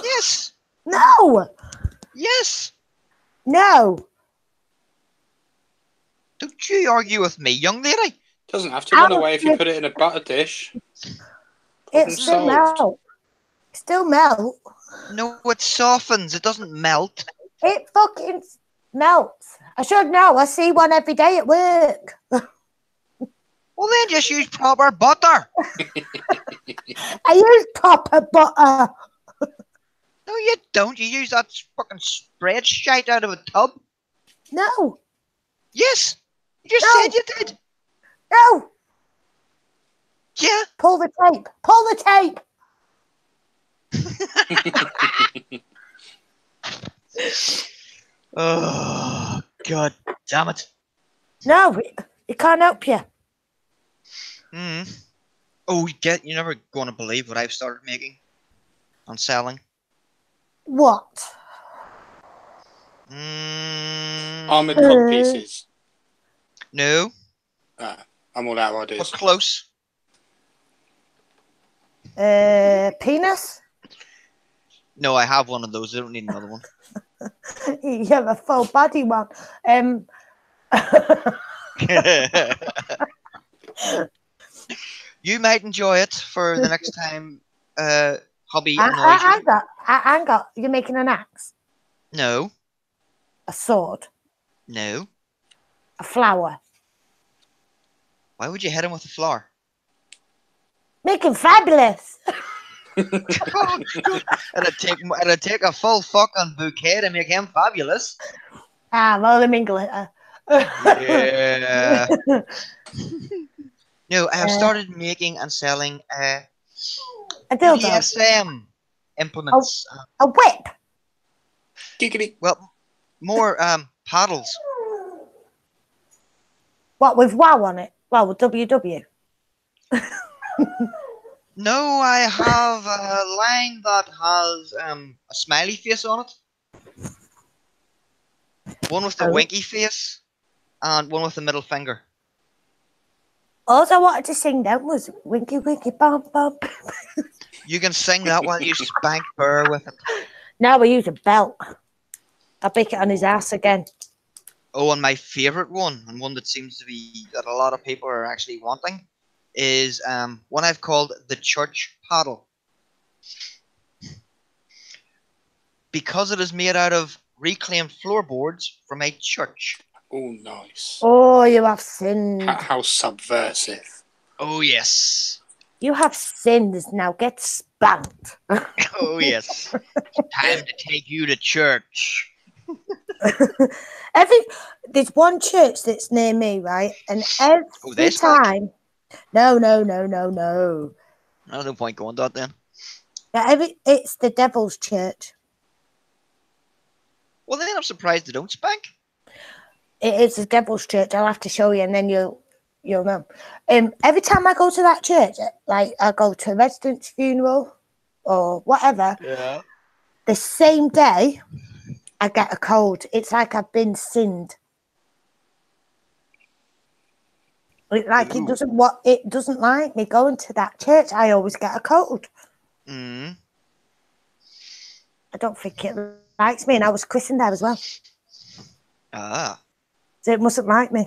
Yes. no, Yes. no. Don't you argue with me, young lady. Doesn't have to run away if you put it in a butter dish. It still melt. Still melt. No, it softens. It doesn't melt. It fucking melts. I should know. I see one every day at work. Well, then just use proper butter. I use proper butter. No, you don't. You use that fucking spread shite out of a tub. No, Yes. You just No. said you did. no. Yeah. Pull the tape. Pull the tape. Oh, God damn it. No, it can't help you. Oh, you're never going to believe what I've started making and selling. What? Armoured cod pieces. No, I'm all out of but ideas. close. Penis? No, I have one of those. I don't need another one. You have a full body one. You might enjoy it for the next time hubby annoys I you. got. You're making an axe, No, a sword, no. a flower. Why would you hit him with a flower? Making fabulous. It'd take a full fucking bouquet to make him fabulous. Roll them in glitter. Yeah. No, I have started making and selling A dildo. BDSM implements. A whip. Giggity. Well, more paddles. What, with WoW on it? Well, with WW. No, I have a line that has a smiley face on it. One with the Oh. winky face, and one with the middle finger. All I wanted to sing then was Winky Winky Bum Bum. You can sing that while you spank Burr with it. Now we use a belt. I'll pick it on his ass again. Oh, and my favourite one, and one that seems to be that a lot of people are actually wanting, is one I've called the church paddle. Because it is made out of reclaimed floorboards from a church. Oh, nice. Oh, you have sinned. How subversive. Oh, yes. You have sinned. Now get spanked. Oh, yes. Time to take you to church. There's one church that's near me, right? And every time. No. There's no point going to that then. It's the devil's church. Well, then I'm surprised they don't spank. It is the devil's church. I'll have to show you, and then you'll know. Every time I go to that church, like I go to a resident's funeral or whatever, Yeah. the same day I get a cold. It's like I've been sinned. It doesn't like me going to that church. I always get a cold. Mm. I don't think it likes me, and I was christened there as well. Ah. So it mustn't like me.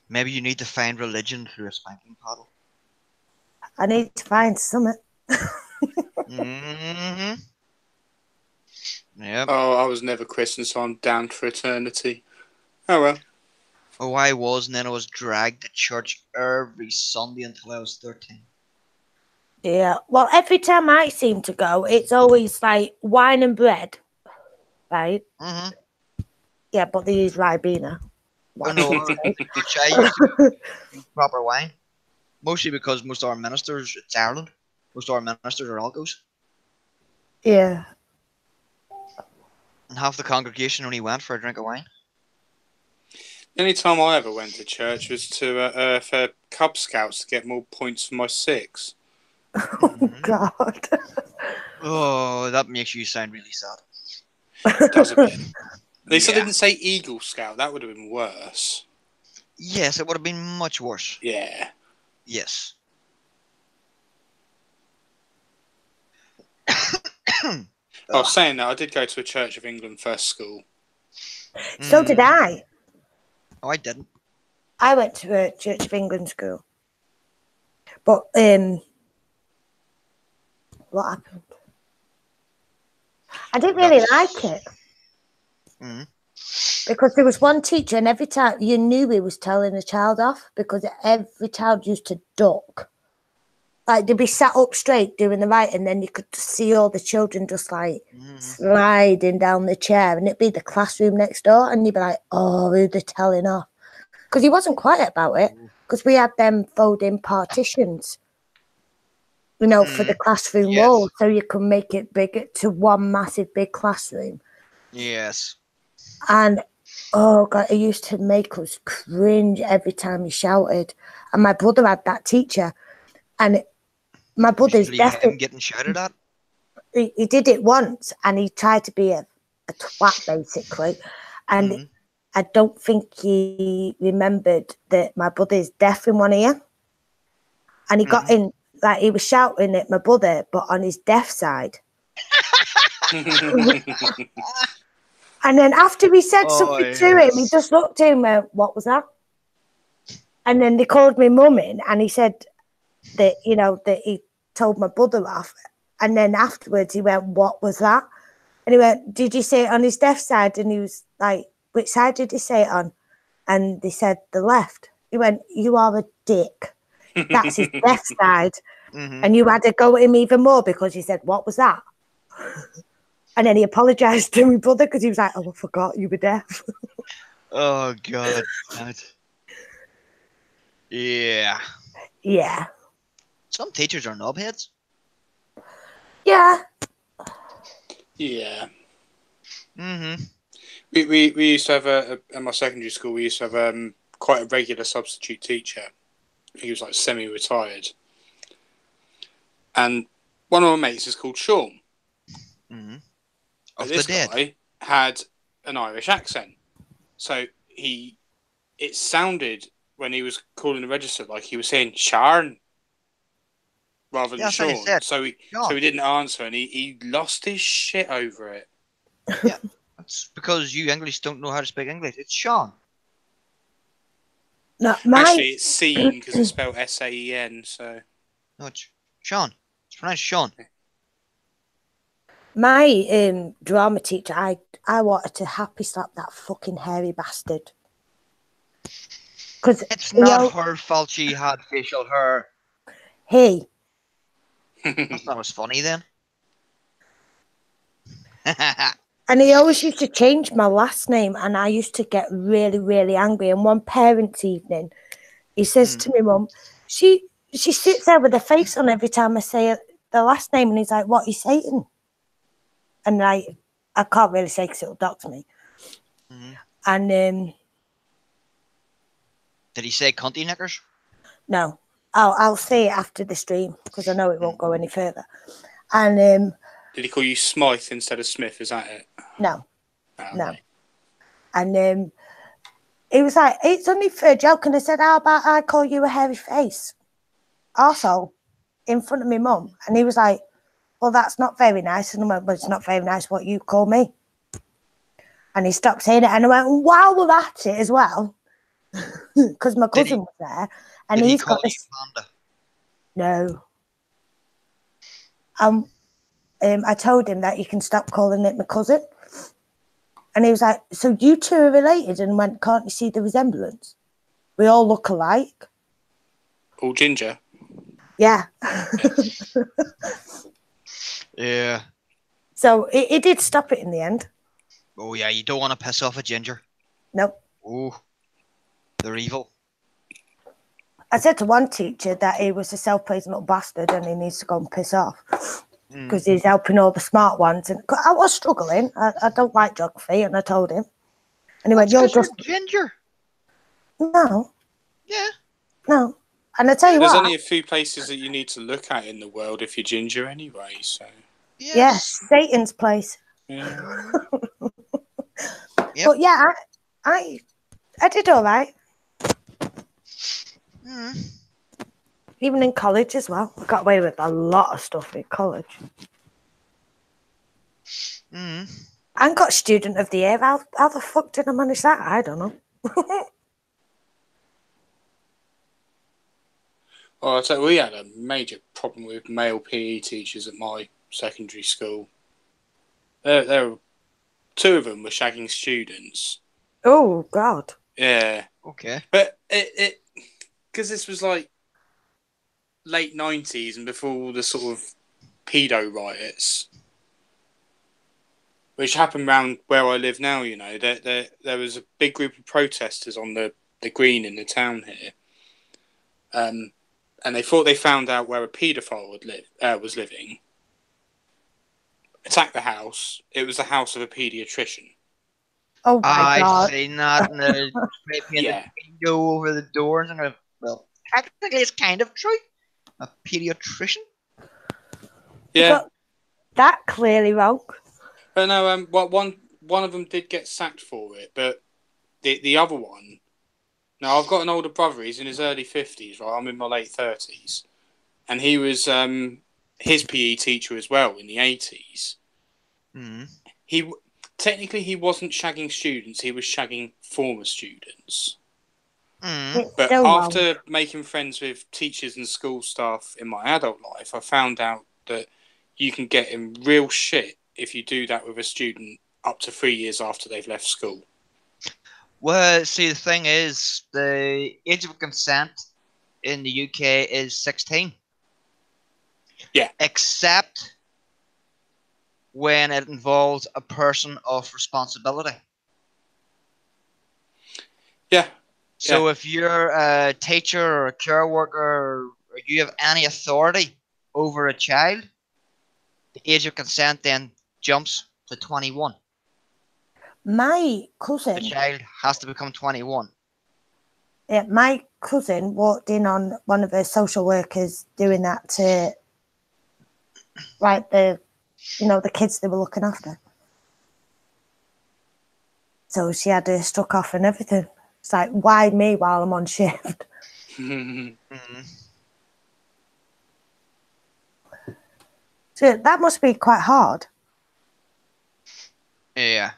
Maybe you need to find religion through a spanking paddle. I need to find something. Mm-hmm. Yep. Oh, I was never christened, so I'm damned for eternity. Oh, well. Oh, I was, and then I was dragged to church every Sunday until I was 13. Yeah. Well, every time I seem to go, it's always like wine and bread, right? Mm-hmm. Yeah, but they use Ribena. Oh, no, which I used to use proper wine. Mostly because most of our ministers, it's Ireland, most of our ministers are algos. Yeah. And half the congregation only went for a drink of wine. The only time I ever went to church was for Cub Scouts to get more points for my 6. Oh, God. Oh, that makes you sound really sad. Does a bit. At least I Yeah. didn't say Eagle Scout. That would have been worse. Yes, it would have been much worse. Yeah. Yes. I was saying that I did go to a Church of England first school. So did I. Oh, I didn't. I went to a Church of England school. But what happened? I didn't really like it. Mm. Because there was one teacher, and every time you knew he was telling a child off because every child used to duck. Like they'd be sat up straight doing the right, and then you could see all the children just like sliding down the chair, and it'd be the classroom next door, and you'd be like, "Oh, who they're telling off?" Because he wasn't quiet about it, because we had them folding partitions, you know, for the classroom wall, so you can make it bigger to one massive big classroom. Yes. And oh God, it used to make us cringe every time he shouted. And my brother had that teacher, and my brother's Usually definitely him getting shouted at. he did it once, and he tried to be a twat basically, and I don't think he remembered that my brother is deaf in one ear, and he got in like he was shouting at my brother, but on his deaf side. And then after he said something to him, he just looked at him and went, "What was that?" And then they called me mum in, and he said that, you know, that he told my brother off. And then afterwards he went, "What was that?" And he went, "Did you say it on his deaf side?" And he was like, "Which side did he say it on?" And they said, "The left." He went, "You are a dick. That's his deaf side." And you had to go at him even more because he said, "What was that?" And then he apologised to my brother because he was like, "Oh, I forgot you were deaf." Oh God. Yeah. Yeah. Some teachers are knobheads. Yeah. Yeah. Mm-hmm. We used to have at my secondary school. We used to have quite a regular substitute teacher. He was like semi-retired, and one of my mates is called Sean. Of This the dead. guy had an Irish accent, so it sounded when he was calling the register like he was saying Sharon rather than That's what he Sean. said. So he didn't answer, and he lost his shit over it. Yeah, that's because you English don't know how to speak English. It's Sean. No, Actually, it's Sean because it's spelled Saen. So no, it's Sean. It's pronounced Sean. my drama teacher, I wanted to happy slap that fucking hairy bastard. Because It's not her fault she had facial hair. He. That's not as funny then. And he always used to change my last name, and I used to get really, really angry. And one parents' evening, he says to me, "Mum, she sits there with her face on every time I say the last name," and he's like, "What are you saying?" And I can't really say because it'll dox me. And did he say cunty knickers? No, I'll say it after the stream because I know it won't go any further. And did he call you Smythe instead of Smith? Is that it? No. Oh, No. okay. And he was like, "It's only for a joke." And I said, "How about I call you a hairy face?" Also, in front of my mum. And he was like, "Well, that's not very nice." And I went, "Well, it's not very nice what you call me." And he stopped saying it. And I went, "While we're at it as well," because my cousin was there. And he's got this. Panda? No. I told him that you can stop calling it my cousin. And he was like, "So you two are related?" And went, "Can't you see the resemblance? We all look alike." All ginger. Yeah. Yeah. So it did stop it in the end. Oh yeah, you don't want to piss off a ginger. Nope. Oh, they're evil. I said to one teacher that he was a self-praising little bastard and he needs to go and piss off because he's helping all the smart ones. And I was struggling. I don't like geography, and I told him. And he went, "You're just ginger." No. Yeah. No. And I tell you There's what, only a few places that you need to look at in the world if you're ginger anyway. So yes, Satan's place. yeah. Yep. But yeah, I did all right. Mm. Even in college as well. I got away with a lot of stuff in college. Mm. And got student of the year. How the fuck did I manage that? I don't know. Well, I'll tell you, we had a major problem with male PE teachers at my secondary school. There were two of them were shagging students. Oh God. Yeah, Okay. but it because this was like late 90s and before all the sort of pedo riots, which happened around where I live now. You know, there was a big group of protesters on the green in the town here, and they thought they found out where a paedophile was living. Attacked the house. It was the house of a paediatrician. Oh my I've God. seen that in the spray painted Yeah. window over the doors. And well, technically, it's kind of true. A pediatrician. You Yeah, got that clearly wrong. but no. One of them did get sacked for it, but the other one. Now I've got an older brother. He's in his early 50s. Right, I'm in my late 30s, and he was his PE teacher as well in the 80s. Mm. Technically he wasn't shagging students. He was shagging former students. Mm. It's But still wrong. after making friends with teachers and school staff in my adult life, I found out that you can get in real shit if you do that with a student up to 3 years after they've left school. Well, see, the thing is, the age of consent in the UK is 16. Yeah. Except when it involves a person of responsibility. Yeah. So if you're a teacher or a care worker or you have any authority over a child, the age of consent then jumps to 21. My The cousin, child has to become 21. yeah, my cousin walked in on one of her social workers doing that to, like, the kids they were looking after. So she had her struck off and everything. It's like, why me while I'm on shift? Mm-hmm. So that must be quite hard. Yeah.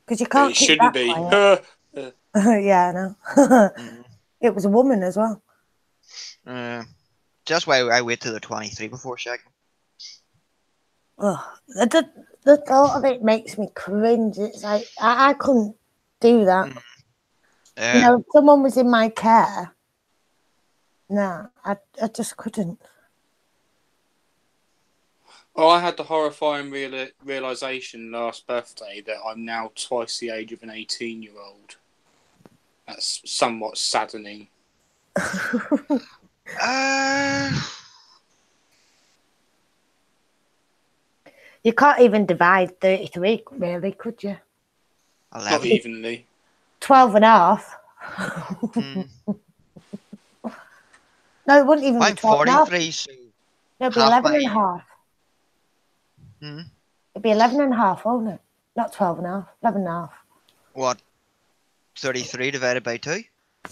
Because you can't It keep shouldn't that be. quiet. Yeah, I know. Mm-hmm. It was a woman as well. Just why I wait till they're 23 before shagging. Ugh. The thought of it makes me cringe. It's like, I couldn't do that. Yeah. If someone was in my care, no, I just couldn't. Oh, I had the horrifying realization last birthday that I'm now twice the age of an 18-year-old. That's somewhat saddening. You can't even divide 33, really, could you? 11. Not evenly. 12 and a half. Mm. No, it wouldn't even be I'm 12 and a half. 43, so No, it'd be half 11 my and a half. It'd be 11 and a half, won't it? Not 12 and a half, 11 and a half. what? 33 divided by 2?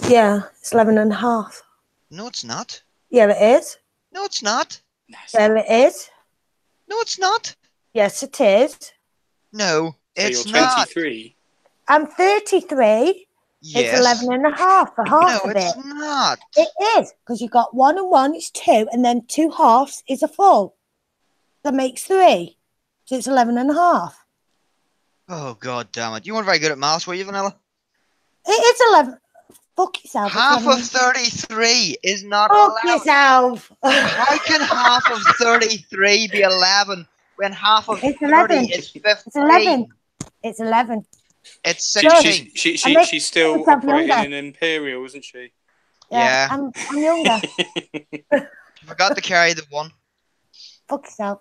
Yeah, it's 11 and a half. No, it's not. Yeah, it is. No, it's not. Yeah, it is. No, it's not. Yes, it is. No, So it's you're not. 23. I'm 33. Yes. It's 11 and a half for half No, of it's it. not. It is, because you got 1 and 1 is 2, and then 2 halves is a full. That makes 3. So it's 11 and a half. Oh, god damn it. You weren't very good at maths, were you, Vanilla? It is 11. Fuck yourself. Half of 33 is not Fuck 11. yourself. How can half of 33 be 11 when half of It's 30 11. is 15? It's 11. It's 11. It's 16. She's still myself operating younger. in Imperial, isn't she? Yeah. I'm younger. I forgot to carry the 1. Fuck yourself.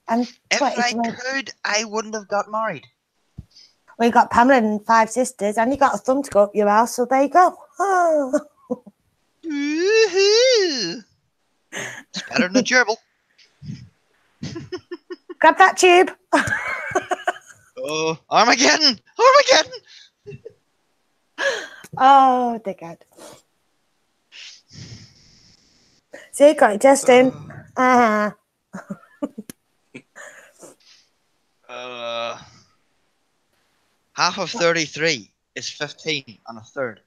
I'm If 23. I could, I wouldn't have got married. Well, you got Pamela and 5 sisters, and you got a thumb to go up your house, so there you go. Woohoo! It's better than a gerbil. Grab that tube. Oh, Armageddon! Armageddon! Oh, dickhead. See, got your test in. Uh-huh. Half of 33 is 15 and a third.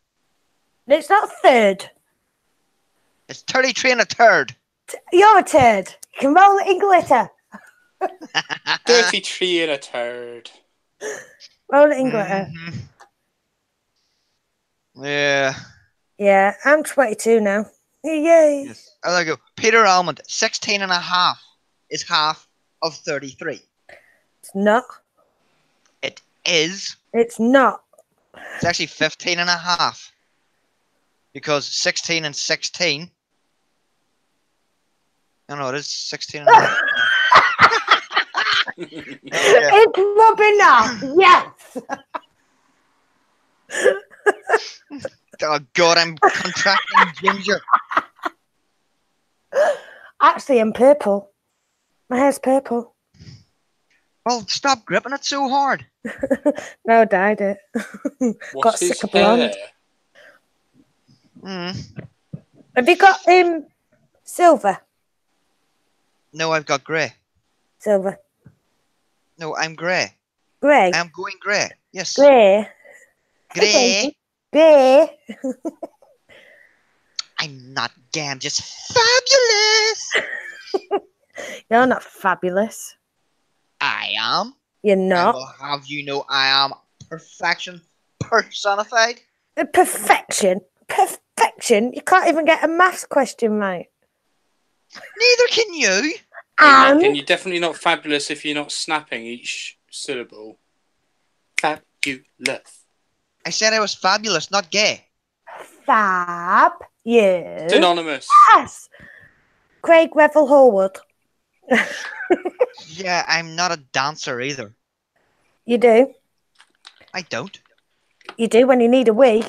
It's not a third. It's 33 and a third. You're a turd. You can roll it in glitter. 33 and a third. Roll it in glitter. Mhm. Yeah. Yeah, I'm 22 now. Yay. Yes. Oh, there you go. Peter Almond, 16 and a half is half of 33. It's not. It is. It's not. It's actually 15 and a half. Because 16 and 16. No, it is 16 and a half. It's rubbing off. Yes. Oh, God, I'm contracting ginger. Actually, I'm purple. My hair's purple. Well, stop gripping it so hard. No, I dyed it. What's Got his sick of blonde. hair? Have you got silver? No, I've got grey. Silver. No, I'm grey. Grey. I'm going grey. Yes. Grey. Grey. Grey. I'm not gay. I'm just fabulous. You're not fabulous. I am. You're I not. will have you know I am perfection personified. Perfection. Perfection. You can't even get a maths question right. Neither can you. And And you're definitely not fabulous if you're not snapping each syllable. Fabulous. I said I was fabulous, not gay. fab. You. Synonymous. Yes. Craig Revel Horwood. Yeah, I'm not a dancer either. You do. I don't. You do when you need a wee.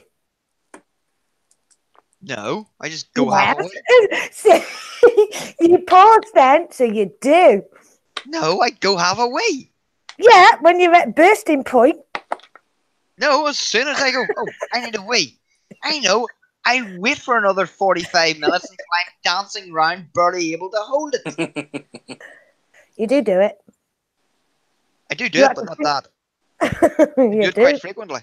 No, I just go have a wee. See, you paused then, so you do. No, I go have a wee. Yeah, when you're at bursting point. No, as soon as I go, oh, I need a wee. I know. I wait for another 45 minutes until I'm dancing around, barely able to hold it. You do it. I do it, but not that. I You do it quite frequently.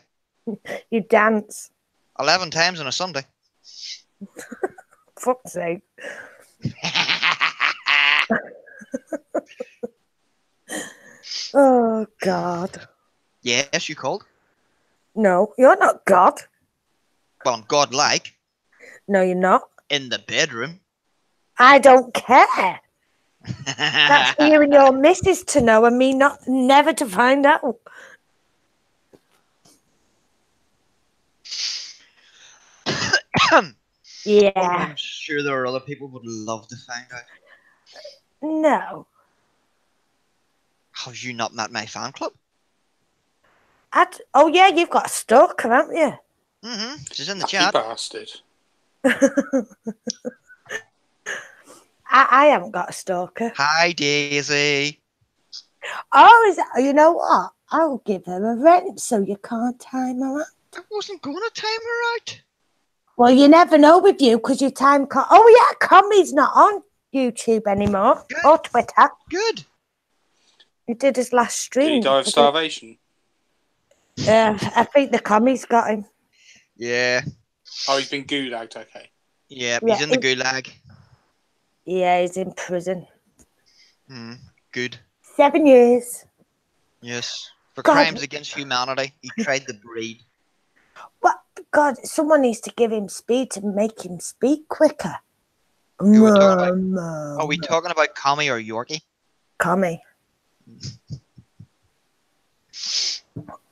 You dance. 11 times on a Sunday. Fuck's sake. Oh, God. Yes, you called. No, you're not God. Well, godlike. No, you're not. In the bedroom. I don't care. That's for you and your missus to know and me never to find out. Yeah. I'm sure there are other people who would love to find out. No. Have you not met my fan club? Oh, yeah, you've got a stalker, haven't you? Mm-hmm. She's in the Lucky chat. bastard. I haven't got a stalker. Hi, Daisy. Oh, you know what? I'll give her a rent so you can't time her out. I wasn't going to time her out. Well, you never know with you because your time can't. Oh, yeah, Commie's not on YouTube anymore Good. or Twitter. Good. He did his last Did he stream. die of starvation? I think the Commie's got him. Yeah. Oh, he's been gulagged, okay. Yeah, Yeah, he's in the gulag. Yeah, he's in prison. Good. 7 years. Yes. For God. crimes against humanity. He tried to breed. What? God, someone needs to give him speed to make him speak quicker. Who are we talking about? Are we talking about Commie or Yorkie? Commie.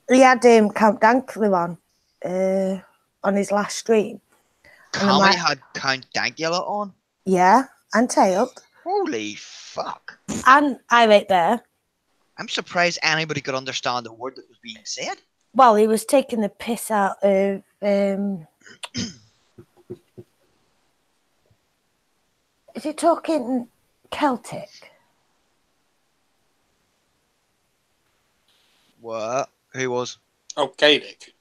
He had Count Dankula on his last stream. And I'm Commie like, had Count Dankula on? yeah, and tailed. Holy fuck. And I right there. I'm surprised anybody could understand the word that was being said. Well, he was taking the piss out of Is he talking Celtic? What? Who was? Oh, Gaelic.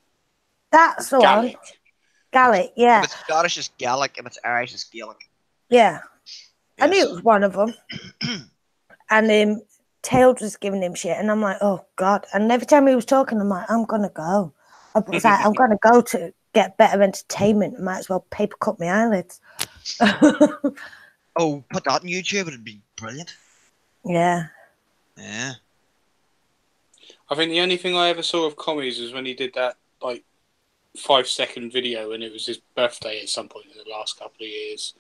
That's the one. Gaelic. Gaelic, yeah. If it's Scottish, it's Gaelic. If it's Irish, it's Gaelic. Yeah. I knew Yes. it was one of them. And Tails was giving him shit, and I'm like, oh God. And every time he was talking, I'm like, I'm gonna go. I was like, I'm gonna go to get better entertainment. I might as well paper cut my eyelids. Oh, put that on YouTube. It'd be brilliant. Yeah. Yeah. I think the only thing I ever saw of commies was when he did that like 5-second video, and it was his birthday at some point in the last couple of years,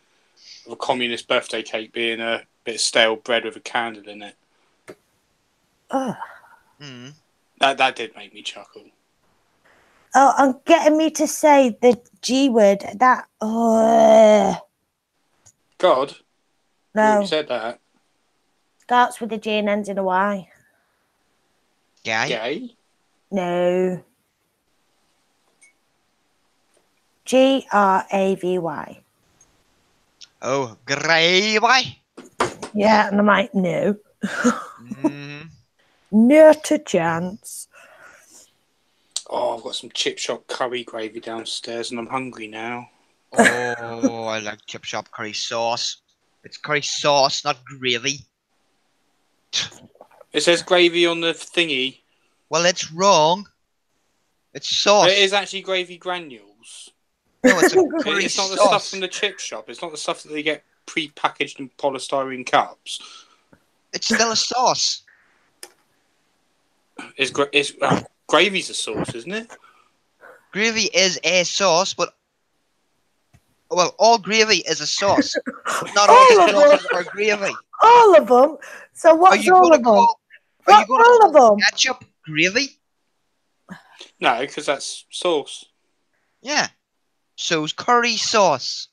of a communist birthday cake being a bit of stale bread with a candle in it. Oh. Mm. That did make me chuckle. Oh, and getting me to say the G word. That. Oh. God, you No. already said that. Starts with a G and ends in a Y. Guy. Gay? No. Gravy. Oh, gravy. Yeah, and I'm like, no. Mm. Not a chance. Oh, I've got some chip shop curry gravy downstairs, and I'm hungry now. Oh, I like chip shop curry sauce. It's curry sauce, not gravy. It says gravy on the thingy. Well, it's wrong. It's sauce. But it is actually gravy granules. No, it's a curry It's not the sauce. stuff from the chip shop. It's not the stuff that they get pre-packaged in polystyrene cups. It's still a sauce. Gravy's a sauce, isn't it? Gravy is a sauce, but well, all gravy is a sauce. But not all All of sauces are gravy. All of them. So Are what's you all going of to them? call? Are you What's going to all of call them? ketchup gravy? No, because that's sauce. Yeah. So's curry sauce.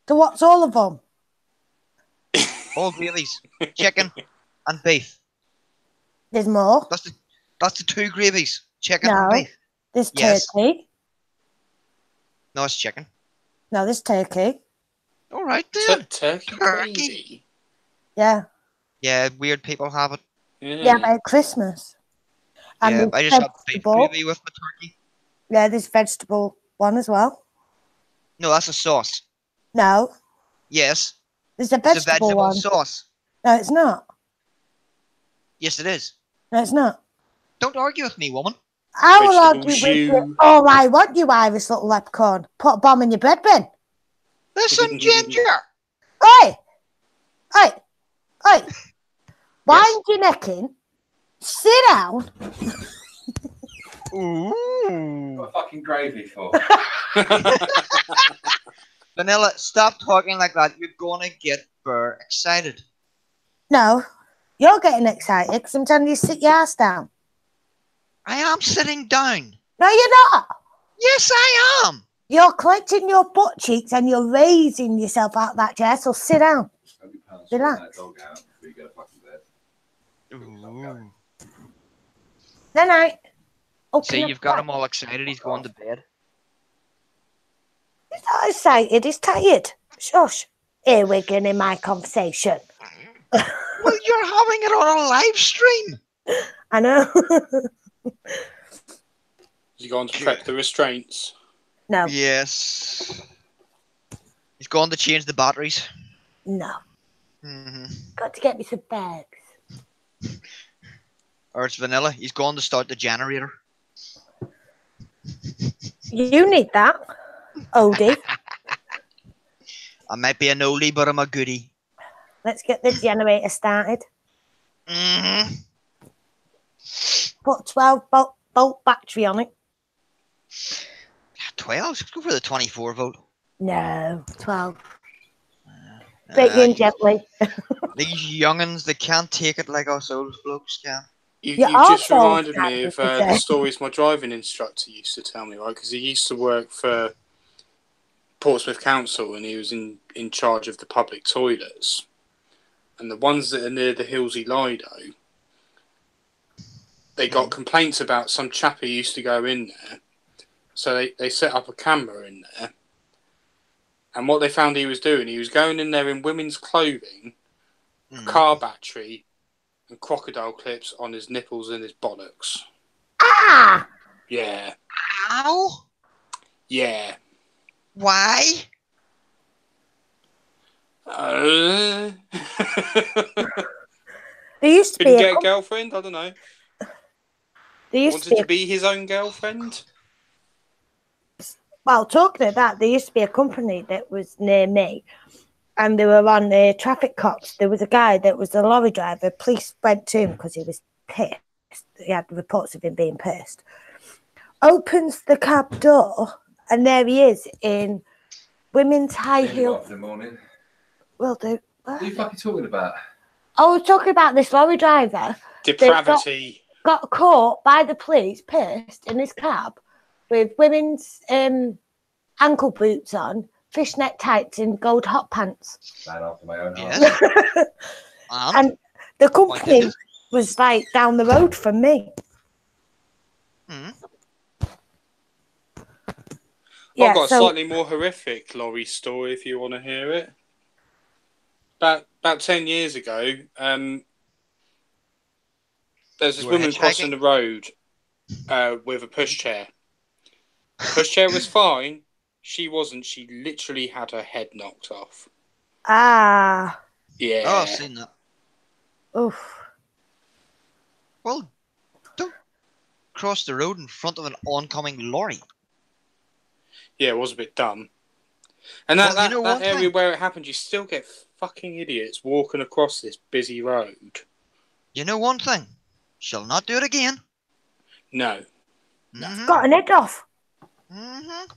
So what's all of them? All gravies. Chicken and beef. There's more. That's the two gravies. Chicken and No. beef. There's Yes. turkey. No, it's chicken. No, there's turkey. All right then. Turkey gravy. Yeah. Yeah, weird people have it. Yeah, but at Christmas. And Yeah, there's I just have beef vegetable. gravy with my turkey. Yeah, there's vegetable one as well. No, that's a sauce. No, Yes, there's a it's a vegetable vegetable one. sauce. No, it's not. Yes, it is. No, it's not. Don't argue with me, woman. I will Vegetable argue with jus. you all I want, you Irish little leprechaun. Put a bomb in your bread bin. Listen, Ginger. Oi! Oi! Oi! Wind your neck in. Sit down. Ooh. What fucking gravy for? Vanilla, stop talking like that. You're gonna get Burr excited. No, you're getting excited because I'm telling you to sit your ass down. I am sitting down. No, you're not. Yes, I am. You're collecting your butt cheeks and you're raising yourself out of that chair, so sit down. Relax. Ooh. Then See, you've got him all excited. He's going to bed. He's not excited, he's tired. Shush. Here we're getting my conversation. Well, you're having it on a live stream. I know. Is he going to prep the restraints? No, Yes. He's going to change the batteries. no. Mm-hmm. Got to get me some bags. Or it's Vanilla. He's going to start the generator. You need that, Odie. I might be an oldie, but I'm a goodie. Let's get the generator started. Mm-hmm. Put 12-volt battery on it. 12? Let's go for the 24 volt. No, 12. Break in gently. These young'uns, they can't take it like us old blokes can. You Your just arsehole reminded me of can, the stories my driving instructor used to tell me, right? Because he used to work for Portsmouth Council and he was in charge of the public toilets. And the ones that are near the Hillsey Lido, they got complaints about some chap who used to go in there So they set up a camera in there. And what they found he was doing, he was going in there in women's clothing, a car battery, and crocodile clips on his nipples and his bollocks. Ah! Yeah. Ow! Yeah. Why? There used to be Couldn't get a girlfriend? I don't know. there used Wanted to to be his own girlfriend? Well, talking of that, there used to be a company that was near me, and they were on the traffic cops. There was a guy that was a lorry driver. Police went to him because he was pissed. He had reports of him being pissed. Opens the cab door, and there he is in women's high heel. In the morning. Will do. What are you fucking talking about? I was talking about this lorry driver. Depravity. Got caught by the police, pissed in his cab, with women's ankle boots on, fishnet tights, and gold hot pants. Man after my own heart. Yes. And the company was like down the road from me. I've got a slightly more horrific lorry story if you want to hear it. About 10 years ago, there's this woman crossing the road with a pushchair. The pushchair was fine. She wasn't. She literally had her head knocked off. Ah. Yeah. Oh, I've seen that. Oof. Well, don't cross the road in front of an oncoming lorry. Yeah, it was a bit dumb. And that area thing? where it happened, you still get fucking idiots walking across this busy road. You know one thing? Shall not do it again. No. Got an head off. Mm-hmm.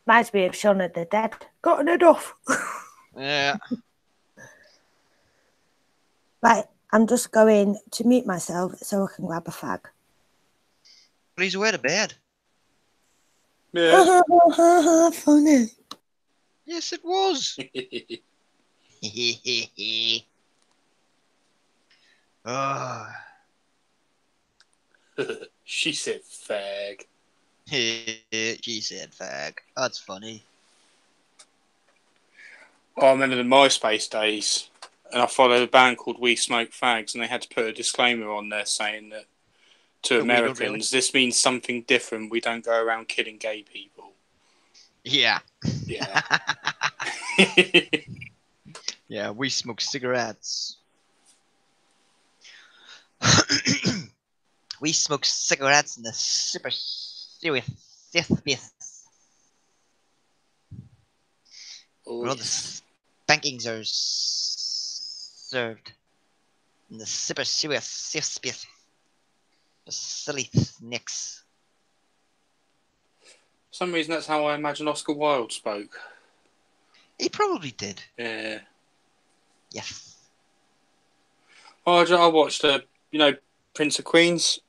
Reminds me of Shaun of the Dead. Got an head off. Yeah. Right, I'm just going to mute myself so I can grab a fag. But he's away to bed. Yeah. Funny. Yes, it was. Oh. She said fag. She said fag. That's funny. Oh, I remember the MySpace days, and I followed a band called We Smoke Fags, and they had to put a disclaimer on there saying that to Americans, this means something different. We don't go around killing gay people. Yeah. Yeah. Yeah, we smoke cigarettes. We smoke cigarettes in the super serious. Where all the spankings are served in the super serious safe space. The silly snicks. For some reason, that's how I imagine Oscar Wilde spoke. He probably did. Yeah. Yes. Oh, I watched, Prince of Queens.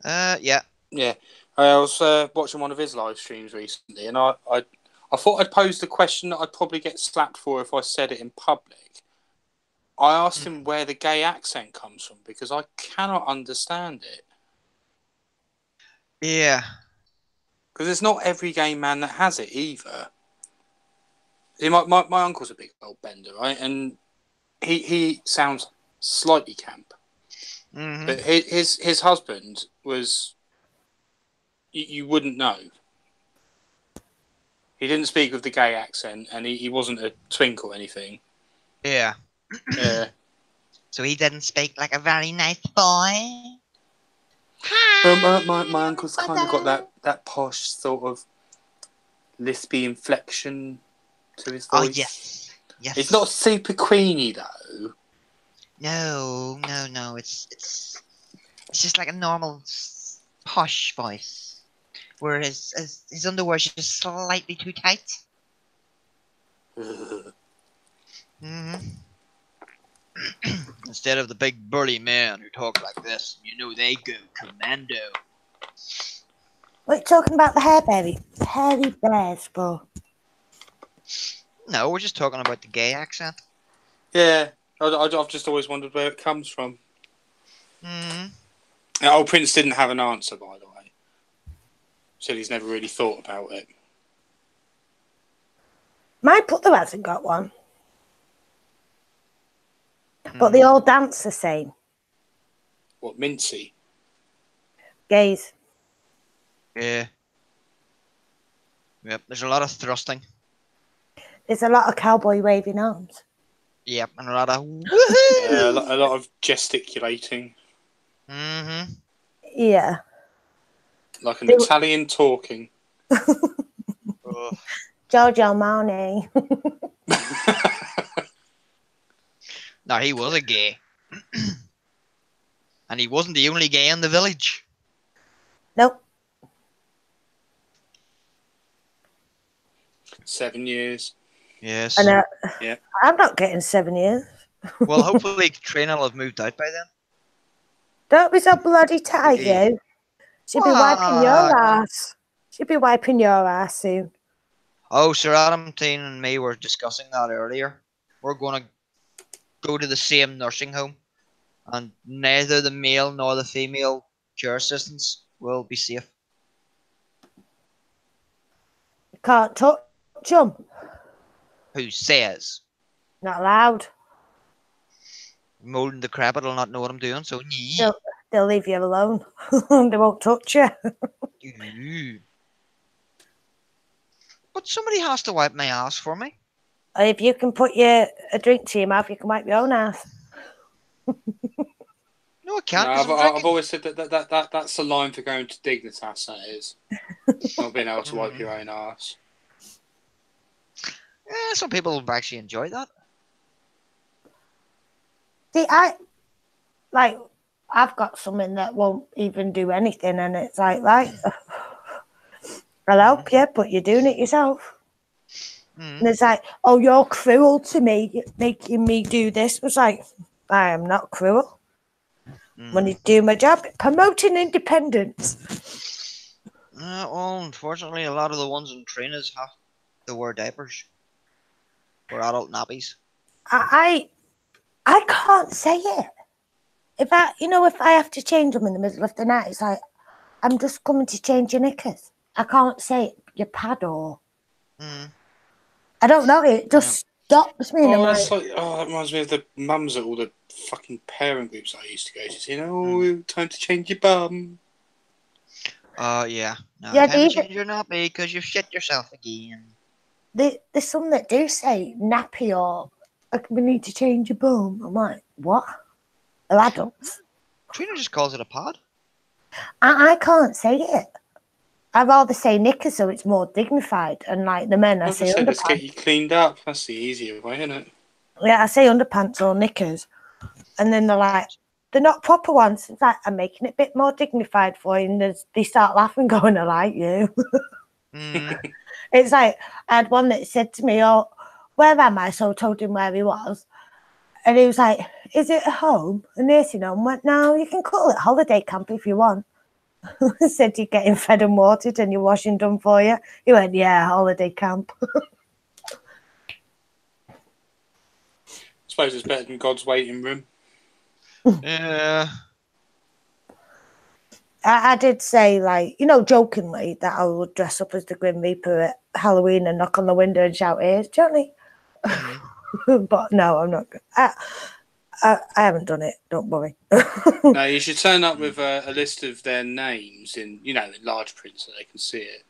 Yeah. Yeah. I was watching one of his live streams recently, and I thought I'd posed a question that I'd probably get slapped for if I said it in public. I asked him where the gay accent comes from because I cannot understand it. Yeah. Because it's not every gay man that has it either. See, my uncle's a big old bender, right? And he sounds slightly camp. Mm-hmm. But his husband was... You wouldn't know. He didn't speak with the gay accent, and he wasn't a twink or anything. Yeah. Yeah. So he didn't speak like a very nice boy? Well, my uncle's kind of got that posh sort of lispy inflection to his voice. Oh, yes. Yes. It's not super queeny, though. No. It's just like a normal posh voice. Where his underwear's just slightly too tight. Mm-hmm. Instead of the big burly man who talk like this, they go commando. What are you talking about the hairy bears for? No, we're just talking about the gay accent. Yeah, I've just always wondered where it comes from. Mm-hmm. Old Prince didn't have an answer, by the way. Said he's never really thought about it. My brother hasn't got one. But they all dance the same. What, Mincy? Gays. Yeah. Yep. There's a lot of thrusting. There's a lot of cowboy waving arms. Yep, and a lot of A woohoo. lot of gesticulating. Mm-hmm. Yeah. Like an They- Italian talking. Oh. Giorgio Armani. No, he was a gay. And he wasn't the only gay in the village. Nope. 7 years. Yes. And Yeah. I'm not getting 7 years. Well, hopefully Katrina will have moved out by then. Don't be so bloody tight, Yeah. you. She'll be wiping your What? ass. She'll be wiping your ass soon. Oh, Sir Adam, Teen and me were discussing that earlier. We're going to go to the same nursing home. And neither the male nor the female care assistants will be safe. You can't touch them. Who says? Not allowed. Molding the crap, will not know what I'm doing, so nee. They'll leave you alone. They won't touch you. Ooh. But somebody has to wipe my ass for me. If you can put a drink to your mouth, you can wipe your own ass. No, I can't. No, 'Cause I'm I've drinking. always said that's the line for going to Dignitas, that is. Not being able to wipe your own ass. Some people actually enjoy that. See, I've got something that won't even do anything, and it's like, right, I'll help you, but you're doing it yourself. And it's like, oh, you're cruel to me, making me do this. It was like, I am not cruel. When you do my job, promoting independence. Well, unfortunately, a lot of the ones in trainers have to wear diapers or adult nappies. I can't say it. If I have to change them in the middle of the night, it's like, I'm just coming to change your knickers. I can't say your pad or. I don't know. It just stops me. Oh, that's that reminds me of the mums at all the fucking parent groups I used to go to. Saying, "Oh, time to change your bum." Yeah. No, Yeah, time to change your nappy because you've shit yourself again. There's some that do say nappy or we need to change your bum. I'm like, what? They're adults. Trina just calls it a pad. I can't say it. I'd rather say knickers so it's more dignified. And like the men, I say said, let's get underpants. you cleaned up. That's the easier way, isn't it? Yeah, I say underpants or knickers. And then they're like, they're not proper ones. It's like, I'm making it a bit more dignified for you. And they start laughing, going, I like you. It's like, I had one that said to me, oh, where am I? So I told him where he was. And he was like, is it a home? A nursing home? I went, no, you can call it holiday camp if you want. I said, you're getting fed and watered and your washing done for you. He went, yeah, holiday camp. I suppose it's better than God's waiting room. Yeah. I did say, like, jokingly that I would dress up as the Grim Reaper at Halloween and knock on the window and shout, here's Johnny. But no, I'm not. I haven't done it. Don't worry. No, you should turn up with a list of their names in large print so they can see it.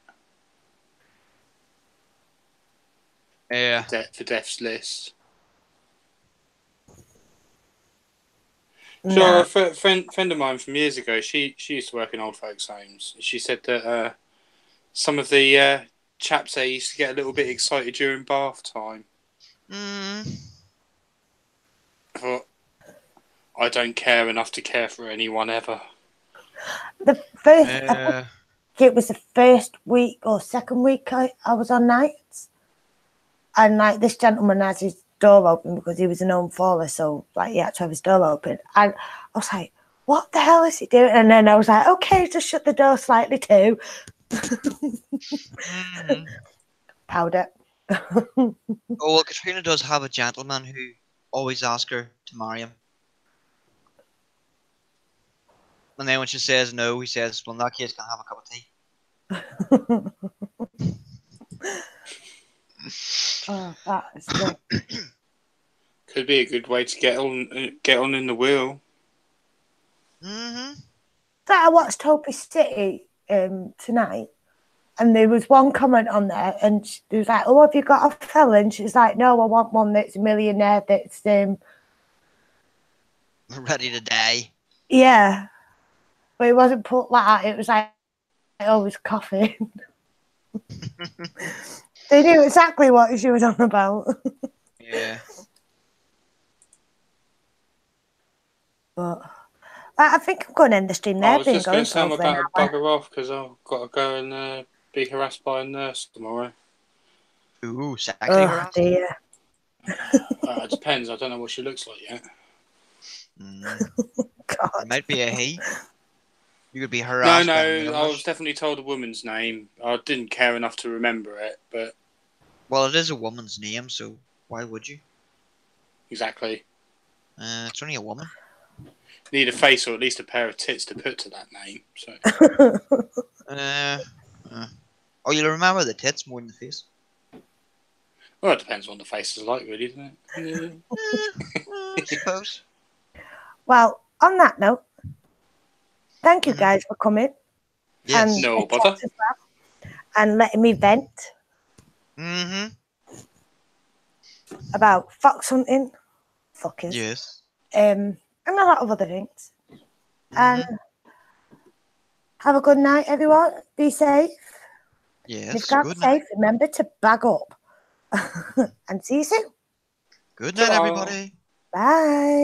Yeah. For Death's list. Nah. So a friend of mine from years ago, she used to work in old folks' homes. She said that some of the chaps there used to get a little bit excited during bath time. I thought, I don't care enough to care for anyone ever. The first, I think it was the first week or second week I was on nights, and like this gentleman has his door open because he was an home faller, so like he had to have his door open, and I was like, what the hell is he doing? And then I was like, okay, just shut the door slightly too. Powder. Oh, well, Katrina does have a gentleman who always asks her to marry him. And then when she says no, he says, well, in that case, can I have a cup of tea? Oh, that's good. Could be a good way to get on in the wheel. Mm-hmm. So I watched Topi City tonight, and there was one comment on there, and it was like, "Oh, have you got a fella?" And she's like, "No, I want one that's a millionaire. That's Ready to die. yeah." But it wasn't put like that. It was like, "Oh, it's coffee." They knew exactly what she was on about. Yeah. But I think I'm going to end the stream there. I was Been just going going to for tell him over an about a hour. bugger off because I've got to go and be harassed by a nurse tomorrow. Ooh, sexy Oh harassed. dear. It depends. I don't know what she looks like yet. Mm. God. It might be a he. You could be No, harassed by a no, male I was nurse. definitely told a woman's name. I didn't care enough to remember it, but Well, it is a woman's name, so why would you? exactly. It's only a woman. Need a face or at least a pair of tits to put to that name. So Oh, you'll remember the tits more than the face. well, it depends on what the face is like, really, doesn't it? I suppose. Well, on that note, thank you guys for coming Yes. and No bother. and letting me vent Mm-hmm. about fox hunting, fuckers, Yes. and a lot of other things. Mm-hmm. And have a good night, everyone. Be safe. Yes. If you can't be Good night. safe, remember to bag up. And see you soon. Good night, Ta-ra. everybody. Bye.